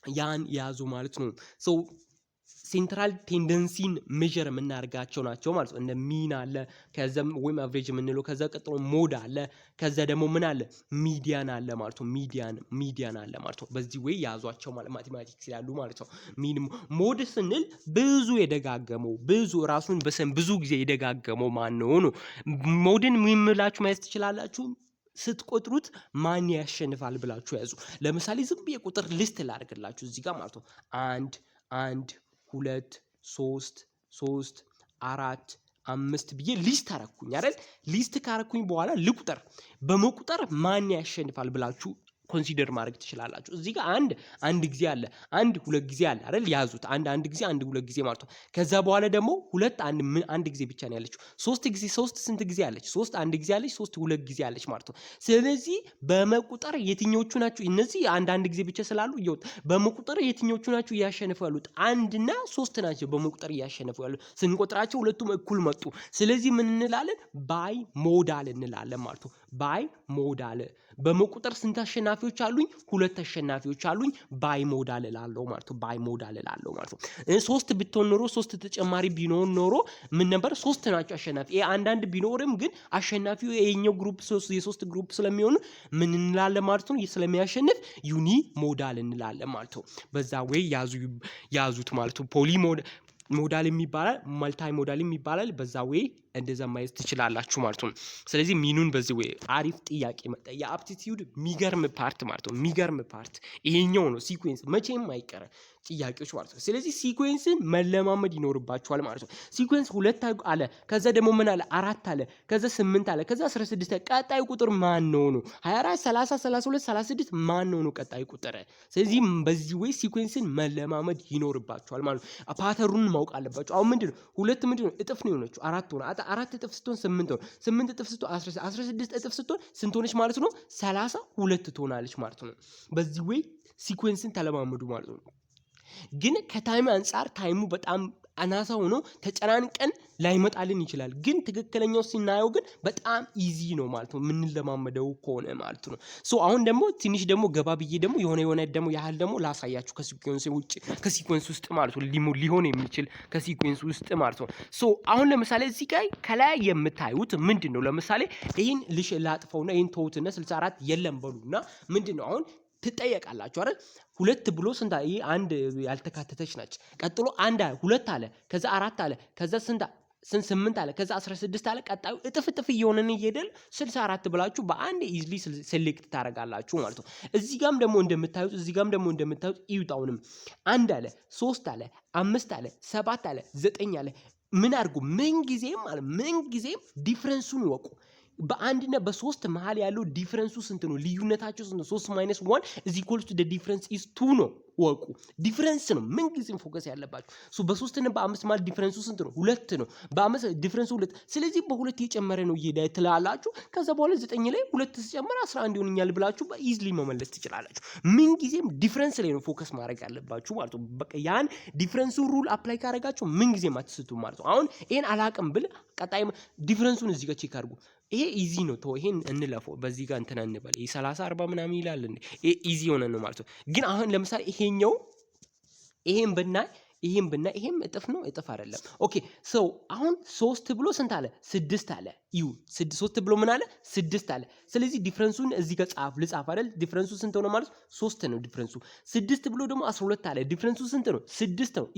ያን ያዙ ማለት ነው። ሶ ሴንትራል ቴንደንሲን ሜዠር የምናደርጋቸው ናቸው ማለት ነው። እንደ ሚን አለ፣ ከዛም ወይም አቨሬጅ የምንለው፣ ከዛ ቀጥሎ ሞድ አለ፣ ከዛ ደግሞ ምን አለ? ሚዲያን አለ ማለት ነው። ሚዲያን አለ ማለት ነው። በዚህ ወይ ያዟቸው ማለት ማቴማቲክስ ይላሉ ማለት ነው። ሚን ሞድ ስንል ብዙ የደጋገመው ራሱን ብዙ ጊዜ የደጋገመው ማን ነው? ሞድን የሚምላችሁ ማየት ትችላላችሁ። ስትቆጥሩት ማን ያሸንፋል ብላችሁ ያዙ። ለምሳሌ ዝም ብዬ ቁጥር ሊስት ላድርግላችሁ እዚህ ጋር ማለት ነው። አንድ 2 3 4 5 ብዬ ሊስት አረኩኝ አይደል? ሊስት ካረኩኝ በኋላ ልቁጠር። በመቁጠር ማን ያሸንፋል ብላችሁ ኮንሲደር ማድረግ ትችላላችሁ። እዚህ ጋር አንድ ጊዜ አለ፣ አንድ ሁለት ጊዜ አለ አይደል? ያዙት። አንድ ጊዜ አንድ ሁለት ጊዜ ማለት ነው። ከዛ በኋላ ደግሞ ሁለት አንድ ጊዜ ብቻ ነው ያለችው። ሶስት ስንት ጊዜ አለች? ሶስት አንድ ጊዜ አለች፣ ሶስት ሁለት ጊዜ አለች ማለት ነው። ስለዚህ በመቁጠር የትኞቹ ናቸው እነዚህ አንድ ጊዜ ብቻ ስላሉ ይወጥ በመቁጠር የትኞቹ ናቸው እያሸነፉ ያሉት? አንድና ሶስት ናቸው በመቁጠር እያሸነፉ ያሉት። ስንቆጥራቸው ሁለቱም እኩል መጡ። ስለዚህ ምን እንላለን? ባይ ሞዳል እንላለን ማለት ነው። ባይ ሞዳል በመቁጠር ስንት አሸናፊዎች አሉኝ? ሁለት አሸናፊዎች አሉኝ። ባይ ሞዳል እላለሁ ማለት ነው። ባይ ሞዳል እላለሁ ማለት ነው። ሶስት ብትሆን ኖሮ ሶስት ተጨማሪ ቢኖር ኖሮ ምን ነበር? ሶስት ናቸው አሸናፊ። አንዳንድ ቢኖርም ግን አሸናፊው የኛው ግሩፕ የሶስት ግሩፕ ስለሚሆን ምን እንላለን ማለት ነው? ስለሚያሸንፍ ዩኒ ሞዳል እንላለን ማለት ነው። በዛ ወይ ያዙት ማለት ነው። ፖሊ ሞዳል የሚባላል፣ መልታይ ሞዳል የሚባላል። በዛ ወይ እንደዛ ማየት ትችላላችሁ ማለት ነው። ስለዚህ ሚኑን በዚህ ወይ አሪፍ ጥያቄ መጣ። የአፕቲቲዩድ የሚገርም ፓርት ማለት ነው። የሚገርም ፓርት ይሄኛው ነው። ሲኩዌንስ መቼም አይቀር ጥያቄዎች ማለት ነው። ስለዚህ ሲኩዌንስን መለማመድ ይኖርባችኋል ማለት ነው። ሲኩዌንስ 2 አለ፣ ከዛ ደግሞ ምን አለ? 4 አለ፣ ከዛ 8 አለ፣ ከዛ 16 አለ። ቀጣዩ ቁጥር ማን ነው? 24 30 32 36 ማን ነው ቀጣዩ ቁጥር? ስለዚህ በዚህ ወይ ሲኩዌንስን መለማመድ ይኖርባችኋል ማለት ነው። ፓተሩን ማወቅ አለባችሁ። አሁን ምንድነው? ሁለት ምንድነው? እጥፍ ነው የሆነችው። አራት እጥፍ ስትሆን 8 ነው። 8 እጥፍ ስትሆን 16 እጥፍ ስትሆን ስንት ሆነች ማለት ነው? 32 ትሆናለች ማለት ነው። በዚህ ወይ ሲኩዌንስን ተለማመዱ ማለት ነው። ግን ከታይም አንፃር ታይሙ በጣም አናሳ ሆኖ ተጨናንቀን ላይመጣልን ይችላል። ግን ትክክለኛው ሲናየው ግን በጣም ኢዚ ነው ማለት ነው። የምንለማመደው ከሆነ ማለት ነው። ሶ አሁን ደግሞ ትንሽ ደግሞ ገባ ብዬ ደግሞ የሆነ ደግሞ ያህል ደግሞ ላሳያችሁ ከሲኩዌንስ ውጭ ከሲኩዌንስ ውስጥ ማለት ነው። ሊሆን የሚችል ከሲኩዌንስ ውስጥ ማለት ነው። ሶ አሁን ለምሳሌ እዚህ ጋር ከላይ የምታዩት ምንድን ነው? ለምሳሌ ይህን ላጥፈውና ይህን ተውትና 64 የለም በሉና ምንድን ነው አሁን ትጠየቃላችሁ አይደል? ሁለት ብሎ ስንት? ይሄ አንድ ያልተካተተች ናች። ቀጥሎ ሁለት አለ፣ ከዛ 4 አለ፣ ከዛ ስንት 8 አለ፣ ከዛ 16 አለ። ቀጣዩ እጥፍ እየሆነን ይሄዳል። 64 ብላችሁ በአንድ ኢዝሊ ሴሌክት ታደርጋላችሁ ማለት ነው። እዚህ ጋም ደግሞ እንደምታዩት እዩጣውንም 1 አለ፣ 3 አለ፣ 5 አለ፣ 7 አለ፣ 9 አለ። ምን አድርጉ? ምን ጊዜም ዲፍረንሱን ወቁ። በአንድና በሶስት መሃል ያለው ዲፈረንሱ ስንት ነው? ልዩነታቸው ስንት ነው? 3 - 1 is equal to the difference is 2 ነው። ወቁ ዲፈረንስ ነው ምን ጊዜም ፎከስ ያለባችሁ። በ3 እና በ5 መሃል ዲፈረንሱ ስንት ነው? 2 ነው። በ5 ዲፈረንሱ 2። ስለዚህ በ2 እየጨመረ ነው እየሄደ ትላላችሁ። ከዛ በኋላ 9 ላይ 2 ሲጨመር 11 ይሆንኛል ብላችሁ በኢዝሊ መመለስ ትችላላችሁ። ምን ጊዜም ዲፈረንስ ላይ ነው ፎከስ ማድረግ ያለባችሁ ማለት ነው። በቃ ያን ዲፈረንሱ ሩል አፕላይ ካደረጋችሁ ምን ጊዜም አትስቱም ማለት ነው። አሁን ይሄን አላቅም ብል ቀጣይ ዲፈረንሱን እዚህ ጋር ቼክ አድርጉ። ይሄ ኢዚ ነው። ተው ይሄን እንለፈው። በዚህ ጋር እንትን እንበል። ይሄ 30 40 ምናምን ይላል እንዴ? ይሄ ኢዚ ሆነ ነው ማለት ነው። ግን አሁን ለምሳሌ ይሄን ብናይ ይሄም እጥፍ ነው እጥፍ አይደለም። ኦኬ ሶ አሁን 3 ብሎ ስንት አለ? 6 አለ። 3 ብሎ ምን አለ? 6 አለ። ስለዚህ ዲፈረንሱን እዚህ ጋር ልጻፍ አይደል? ዲፈረንሱ ስንት ሆነ ማለት 3 ነው ዲፈረንሱ። 6 ብሎ ደግሞ 12 አለ። ዲፈረንሱ ስንት ነው? 6 ነው።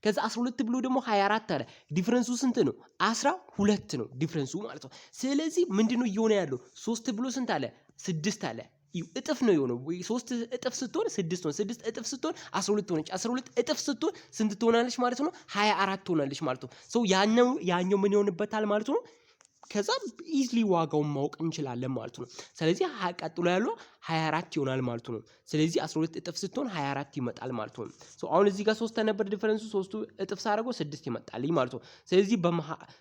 ከዛ 12 ብሎ ደግሞ 24 አለ። ዲፈረንሱ ስንት ነው? 12 ነው ዲፈረንሱ ማለት ነው። ስለዚህ ምንድነው እየሆነ ያለው? 3 ብሎ ስንት አለ? 6 አለ። እጥፍ ነው የሆነው። 3 እጥፍ ስትሆን 6 ነው። 6 እጥፍ ስትሆን 12 ሆነች። 12 እጥፍ ስትሆን ስንት ትሆናለች ማለት ነው? 24 ትሆናለች ማለት ነው። ያኛው ምን ይሆንበታል ማለት ነው? ከዛ ኢዝሊ ዋጋውን ማወቅ እንችላለን ማለት ነው። ስለዚህ ቀጥሎ ያለው 24 ይሆናል ማለት ነው። ስለዚህ 12 እጥፍ ስትሆን 24 ይመጣል ማለት ነው። ሶ አሁን እዚህ ጋር 3 ነበር ዲፈረንሱ 3 እጥፍ ሳደርገው 6 ይመጣልኝ ማለት ነው። ስለዚህ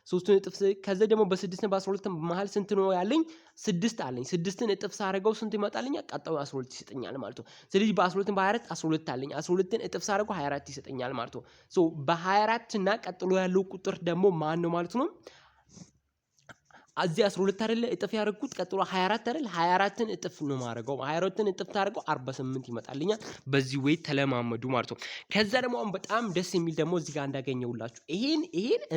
3 እጥፍ ከዛ ደግሞ በ6 እና በ12 መሃል ስንት ነው ያለኝ? 6 አለኝ። 6ን እጥፍ ሳደርገው ስንት ይመጣልኝ? ቀጣዩ 12 ይሰጠኛል ማለት ነው። ስለዚህ በ12 በ24 12 አለኝ። 12ን እጥፍ ሳደርገው 24 ይሰጠኛል ማለት ነው። ሶ በ24 እና ቀጥሎ ያለው ቁጥር ደግሞ ማን ነው ማለት ነው? እዚህ 12 አይደለ እጥፍ ያደረኩት ቀጥሎ 24 አይደል 24ን እጥፍ ነው ማረጋው 24ን እጥፍ ታደርገው 48 ይመጣልኛል። በዚህ ወይ ተለማመዱ ማለት ነው። ከዛ ደግሞ አሁን በጣም ደስ የሚል ደግሞ እዚህ ጋር እንዳገኘውላችሁ ይሄን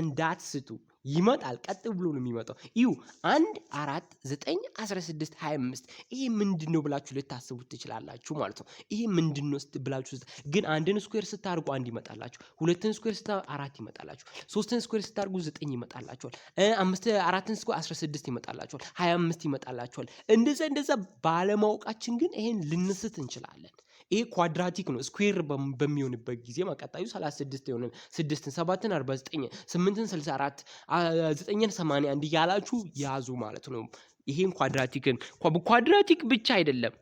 እንዳትስቱ ይመጣል። ቀጥ ብሎ ነው የሚመጣው። እዩ 1 4 9 16 25 ይሄ ምንድነው ብላችሁ ልታስቡት ትችላላችሁ ማለት ነው። ይሄ ምንድነው ብላችሁ ግን አንድን ስኩዌር ስታርጉ 1 ይመጣላችሁ፣ ሁለትን ስኩዌር ስታርጉ 4 ይመጣላችሁ፣ ሶስትን ስኩዌር ስታርጉ 9 ይመጣላችኋል፣ አራትን ስኩዌር 16 ይመጣላችኋል፣ 25 ይመጣላችኋል። እንደዛ ባለማወቃችን ግን ይሄን ልንስት እንችላለን። ይሄ ኳድራቲክ ነው። ስኩዌር በሚሆንበት ጊዜ ማቀጣዩ 36 ይሆናል። 6ን 7ን 49 8ን 64 9ን 81 እያላችሁ ያዙ ማለት ነው። ይሄን ኳድራቲክ ብቻ አይደለም።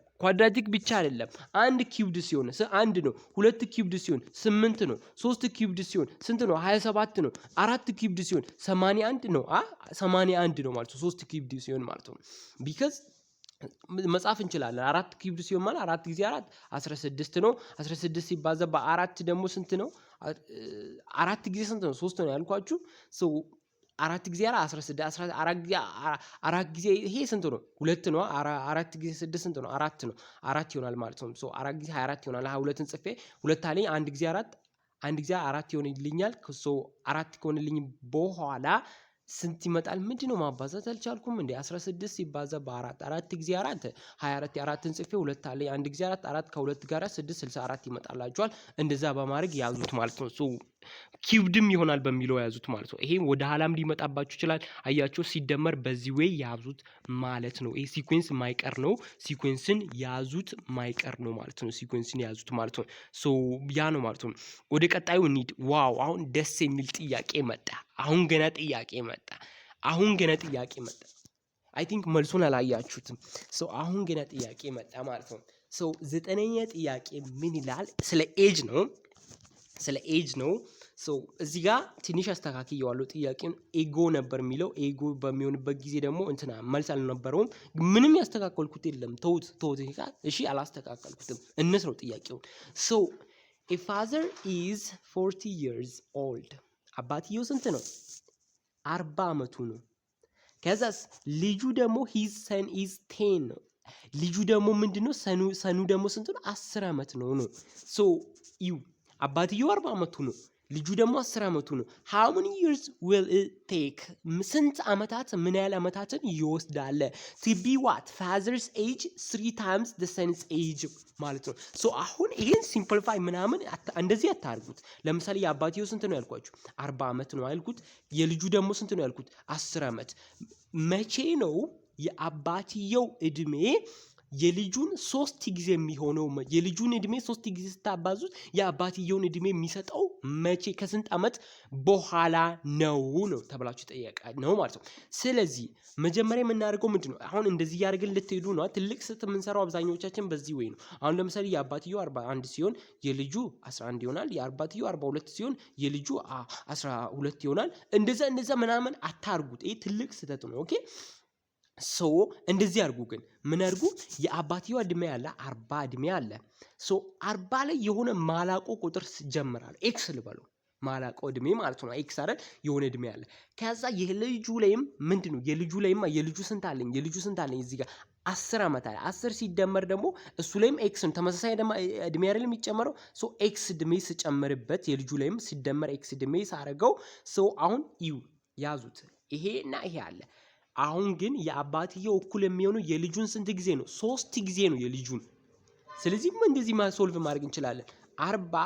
አንድ ኪዩብድ ሲሆን 1 ነው። 2 ኪዩብድ ሲሆን 8 ነው። 3 ኪዩብድ ሲሆን ስንት ነው? 27 ነው። 4 ኪዩብድ ሲሆን 81 ነው። 81 ነው ማለት ነው። 3 ኪዩብድ ሲሆን ማለት ነው። ቢካዝ መጻፍ እንችላለን። 4 ኪዩብድ ሲሆን ማለት 4 ጊዜ 4 16 ነው። 16 ሲባዛ በ4 ደግሞ ስንት ነው? 4 ጊዜ ስንት ነው? 3 ነው ያልኳችሁ። ሶ 4 ጊዜ 16 4 ጊዜ ይሄ ስንት ነው? 2 ነው። 4 ጊዜ 6 ስንት ነው? 4 ነው። 4 ይሆናል ማለት ነው። ሶ 4 ጊዜ 24 ይሆናል። 22ን ጽፌ 2 አለኝ። 1 ጊዜ 4 ይሆንልኛል። ሶ 4 ከሆነልኝ በኋላ ስንት ይመጣል? ምንድነው ማባዛት አልቻልኩም እንዴ? 16 ሲባዛ በ4 4 ጊዜ 4 24 4ን ጽፌ 2 አለ 1 ጊዜ 4 ከ2 ጋር 6 64 ይመጣላችኋል። እንደዛ በማድረግ ያዙት ማለት ነው። ሶ ኪዩብድም ይሆናል በሚለው ያዙት ማለት ነው። ይሄ ወደ ኋላም ሊመጣባችሁ ይችላል። አያችሁ ሲደመር በዚህ ወይ ያዙት ማለት ነው። ይሄ ሲኩዌንስ ማይቀር ነው። ሲኩዌንስን ያዙት ማይቀር ነው ማለት ነው። ሲኩዌንስን ያዙት ማለት ነው። ሶ ያ ነው ማለት ነው። ወደ ቀጣዩ እንሂድ። ዋው አሁን ደስ የሚል ጥያቄ መጣ። አሁን ገና ጥያቄ መጣ። አይ ቲንክ መልሱን አላያችሁትም። ሶ አሁን ገና ጥያቄ መጣ ማለት ነው። ሶ 9ኛ ጥያቄ ምን ይላል? ስለ ኤጅ ነው። ሶ እዚህ ጋር ትንሽ አስተካክየዋለሁ። ጥያቄውን ኤጎ ነበር የሚለው። ኤጎ በሚሆንበት ጊዜ ደግሞ እንትና መልስ አልነበረውም። ምንም ያስተካከልኩት የለም። ተውት። እሺ አላስተካከልኩትም። እንስራው ጥያቄውን። ሶ a father is 40 years old አባትየው ስንት ነው? 40 ዓመቱ ነው። ከዛስ ልጁ ደግሞ his son is 10 ነው። ልጁ ደግሞ ምንድነው? ሰኑ ደግሞ ስንት ነው? 10 ዓመት ነው። ሶ አባትየው 40 ዓመቱ ነው። ልጁ ደግሞ 10 ዓመቱ ነው። how many years will it take? ስንት ዓመታት ምን ያህል ዓመታትን ይወስዳል? to be what father's age 3 times the son's age ማለት ነው። ሶ አሁን ይሄን ሲምፕሊፋይ ምናምን እንደዚህ አታርጉት። ለምሳሌ የአባትየው ስንት ነው ያልኳችሁ? 40 ዓመት ነው ያልኩት። የልጁ ደግሞ ስንት ነው ያልኩት? 10 ዓመት። መቼ ነው የአባትየው እድሜ የልጁን 3 ጊዜ የሚሆነው? የልጁን እድሜ 3 ጊዜ ስታባዙት የአባትየውን እድሜ የሚሰጠው መቼ ከስንት ዓመት በኋላ ነው ተብላችሁ ጠየቃ ነው ማለት ነው። ስለዚህ መጀመሪያ የምናደርገው ምንድነው? አሁን እንደዚህ ያደርግን ልትሄዱ ነው። ትልቅ ስህተት የምንሰራው አብዛኞቻችን በዚህ ወይ ነው። አሁን ለምሳሌ የአባትየው 41 ሲሆን የልጁ 11 ይሆናል። የአባትየው 42 ሲሆን የልጁ 12 ይሆናል። እንደዛ ምናምን አታርጉት። ይሄ ትልቅ ስህተት ነው። ኦኬ ሶ እንደዚህ አድርጉ። ግን ምን አድርጉ? የአባትየው እድሜ ያለ 40 እድሜ አለ። ሶ 40 ላይ የሆነ ማላቆ ቁጥር ጀምራል። ኤክስ ልበሉ ማላቆ እድሜ ማለት ነው። ኤክስ አይደል? የሆነ እድሜ አለ። ከዛ የልጁ ላይም ምንድነው? የልጁ ስንት አለኝ? እዚህ ጋር 10 ዓመት አለ። 10 ሲደመር ደግሞ እሱ ላይም ኤክስ ነው። ተመሳሳይ እድሜ አይደል የሚጨመረው? ሶ ኤክስ እድሜ ስጨምርበት የልጁ ላይም ሲደመር ኤክስ እድሜ ሳረገው ሶ አሁን ያዙት። ይሄና ይሄ አለ። አሁን ግን የአባትየው እኩል የሚሆነው የልጁን ስንት ጊዜ ነው? 3 ጊዜ ነው የልጁን። ስለዚህ እንደዚህ ሶልቭ ማድረግ እንችላለን። 40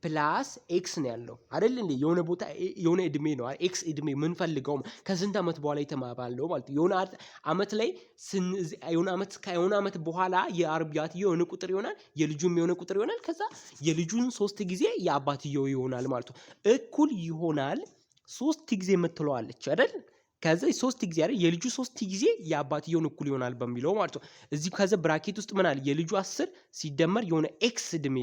ፕላስ ኤክስ ነው ያለው አይደል እንዴ? የሆነ ቦታ የሆነ እድሜ ነው ኤክስ እድሜ ምን ፈልገው ከስንት ዓመት በኋላ የተማባለው ማለት የሆነ ዓመት ላይ የሆነ ዓመት በኋላ የአባትየው የሆነ ቁጥር ይሆናል፣ የልጁም የሆነ ቁጥር ይሆናል። ከዛ የልጁን 3 ጊዜ የአባትየው ይሆናል ማለት ነው። እኩል ይሆናል 3 ጊዜ የምትለዋለች አይደል? ከዛ 3 ጊዜ አይደል የልጁ 3 ጊዜ የአባትየውን እኩል ይሆናል በሚለው ማለት ነው። እዚህ ከዛ ብራኬት ውስጥ ምን አለ የልጁ 10 ሲደመር የሆነ ኤክስ እድሜ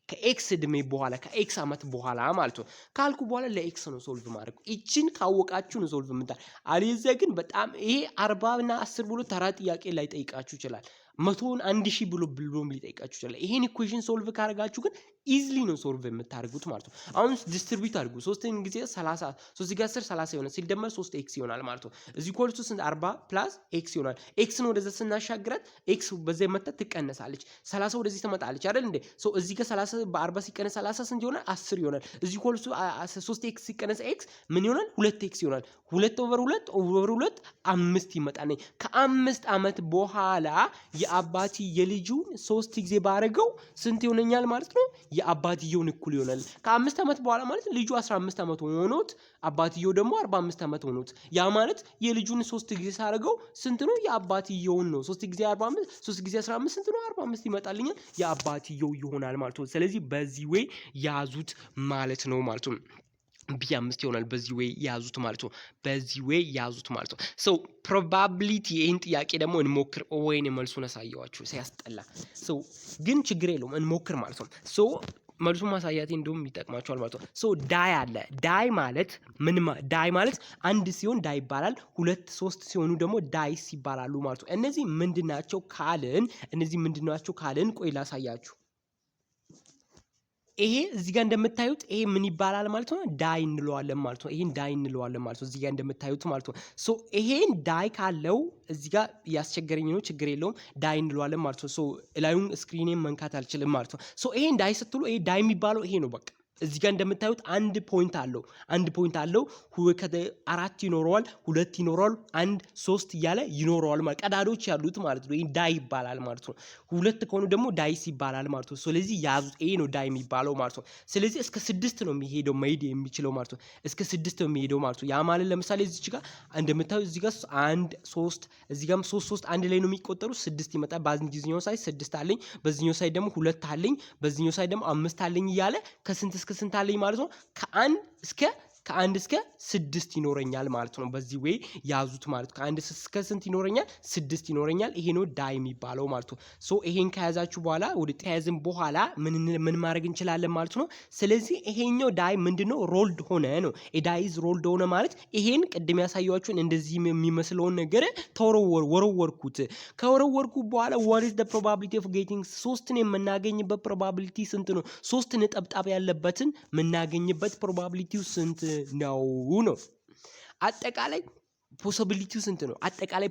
ከኤክስ እድሜ በኋላ ከኤክስ አመት በኋላ ማለት ነው ካልኩ በኋላ ለኤክስ ነው ሶልቭ ማድረግ። እቺን ካወቃችሁ ነው ሶልቭ የምታደርጉት። አለዚያ ግን በጣም ይሄ 40 እና 10 ብሎ ተራ ጥያቄ ላይ ጠይቃችሁ ይችላል። 100ን 1000 ብሎ ሊጠይቃችሁ ይችላል። ይሄን ኢኩዌሽን ሶልቭ ካደረጋችሁ ግን ኢዝሊ ነው ሶልቭ የምታደርጉት ማለት ነው። አሁን ዲስትሪቢዩት አድርጉ 3 ጊዜ 30 3 ጊዜ 10 30 ይሆናል ሲደመር 3 ኤክስ ይሆናል ማለት ነው። እዚህ ኮልቱ 40 ፕላስ ኤክስ ይሆናል። ኤክስን ወደዛ ስናሻግራት ኤክስ በዛ መጣ ትቀነሳለች 30 ወደዚህ ትመጣለች አይደል እንዴ? ሶ እዚህ ጋር 30 በ40 ሲቀነስ 30 ስንት ይሆናል? 10 ይሆናል። እዚህ ኮልቱ 3 ኤክስ ሲቀነስ ኤክስ ምን ይሆናል? 2 ኤክስ ይሆናል። 2 ኦቨር 2 5 ይመጣል። ከ5 አመት በኋላ የአባቲ የልጁን 3 ጊዜ ባረገው ስንት ይሆነኛል ማለት ነው? የአባትየውን እኩል ይሆናል። ከ5 አመት በኋላ ማለት ልጁ 15 አመት ሆኖት አባትየው ደግሞ 45 አመት ሆኖት ያ ማለት የልጁን 3 ጊዜ ሳረገው ስንት ነው? የአባትየውን ነው። 3 ጊዜ 45 3 ጊዜ 15 ስንት ነው? 45 ይመጣልኛል። የአባትየው ይሆናል ማለት ነው። ስለዚህ በዚህ ወይ ያዙት ማለት ነው ማለት ነው። ቢ5 ይሆናል። በዚህ ወይ ያዙት ማለት ነው። በዚህ ወይ ያዙት ማለት ነው። ሶ ፕሮባቢሊቲ ይሄን ጥያቄ ደግሞ እንሞክር። ወይኔ መልሱን አሳየዋችሁ ሲያስጠላ። ሶ ግን ችግር የለውም እንሞክር ማለት ነው። ሶ መልሱን ማሳያቴ እንደውም ይጠቅማችኋል ማለት ነው። ሶ ዳይ አለ። ዳይ ማለት ምን ዳይ ማለት አንድ ሲሆን ዳይ ይባላል። 2 3 ሲሆኑ ደግሞ ዳይስ ይባላሉ ማለት ነው። እነዚህ ምንድናቸው ካልን ቆይ ላሳያችሁ። ይሄ እዚህ ጋር እንደምታዩት ይሄ ምን ይባላል ማለት ነው? ዳይ እንለዋለን ማለት ነው። ይሄን ዳይ እንለዋለን ማለት ነው። እዚህ ጋር እንደምታዩት ማለት ነው። ሶ ይሄን ዳይ ካለው እዚህ ጋር ያስቸገረኝ ነው፣ ችግር የለውም ዳይ እንለዋለን ማለት ነው። ሶ ላዩን ስክሪኔን መንካት አልችልም ማለት ነው። ሶ ይሄን ዳይ ስትሉ ይሄ ዳይ የሚባለው ይሄ ነው በቃ። እዚህ ጋር እንደምታዩት አንድ ፖይንት አለው። አራት ይኖረዋል፣ 2 ይኖረዋል፣ 1 3 እያለ ይኖረዋል ማለት ቀዳዶች ያሉት ማለት ነው። ይሄ ዳይ ይባላል ማለት ነው። 2 ከሆኑ ደግሞ ዳይስ ይባላል ማለት ነው። ስለዚህ ያዙት፣ ይሄ ነው ዳይ የሚባለው ማለት ነው። ስለዚህ እስከ 6 ነው የሚሄደው መሄድ የሚችለው ማለት ነው። እስከ 6 ነው የሚሄደው ማለት ነው። ያ ማለት ለምሳሌ እዚች ጋር እንደምታዩት እዚህ ጋር 1 3 እዚህ ጋርም 3 አንድ ላይ ነው የሚቆጠሩ 6 ይመጣል። በዚህኛው ሳይድ 6 አለኝ፣ በዚህኛው ሳይድ ደግሞ 2 አለኝ፣ በዚህኛው ሳይድ ደግሞ 5 አለኝ እያለ ከስንት እስከ ስንት አለኝ ማለት ነው? ከአንድ እስከ 6 ይኖረኛል ማለት ነው። በዚህ ወይ ያዙት ማለት ነው። ከአንድ እስከ ስንት ይኖረኛል? 6 ይኖረኛል። ይሄ ነው ዳይ የሚባለው ማለት ነው። ሶ ይሄን ከያዛችሁ በኋላ ወደ ተያዝን በኋላ ምን ማድረግ እንችላለን ማለት ነው። ስለዚህ ይሄኛው ዳይ ምንድነው? ሮልድ ሆነ ነው። ዳይ ኢዝ ሮልድ ሆነ ማለት ይሄን ቅድም ያሳያችሁን እንደዚህ የሚመስለውን ነገር ወረወርኩት። ከወረወርኩ በኋላ what is the probability of getting 3ን የምናገኝበት ፕሮባቢሊቲ ስንት ነው? 3 ነጠብጣብ ያለበትን የምናገኝበት ፕሮባቢሊቲው ስንት ነው? አጠቃላይ ፖሲቢሊቲው ስንት ነው? አጠቃላይ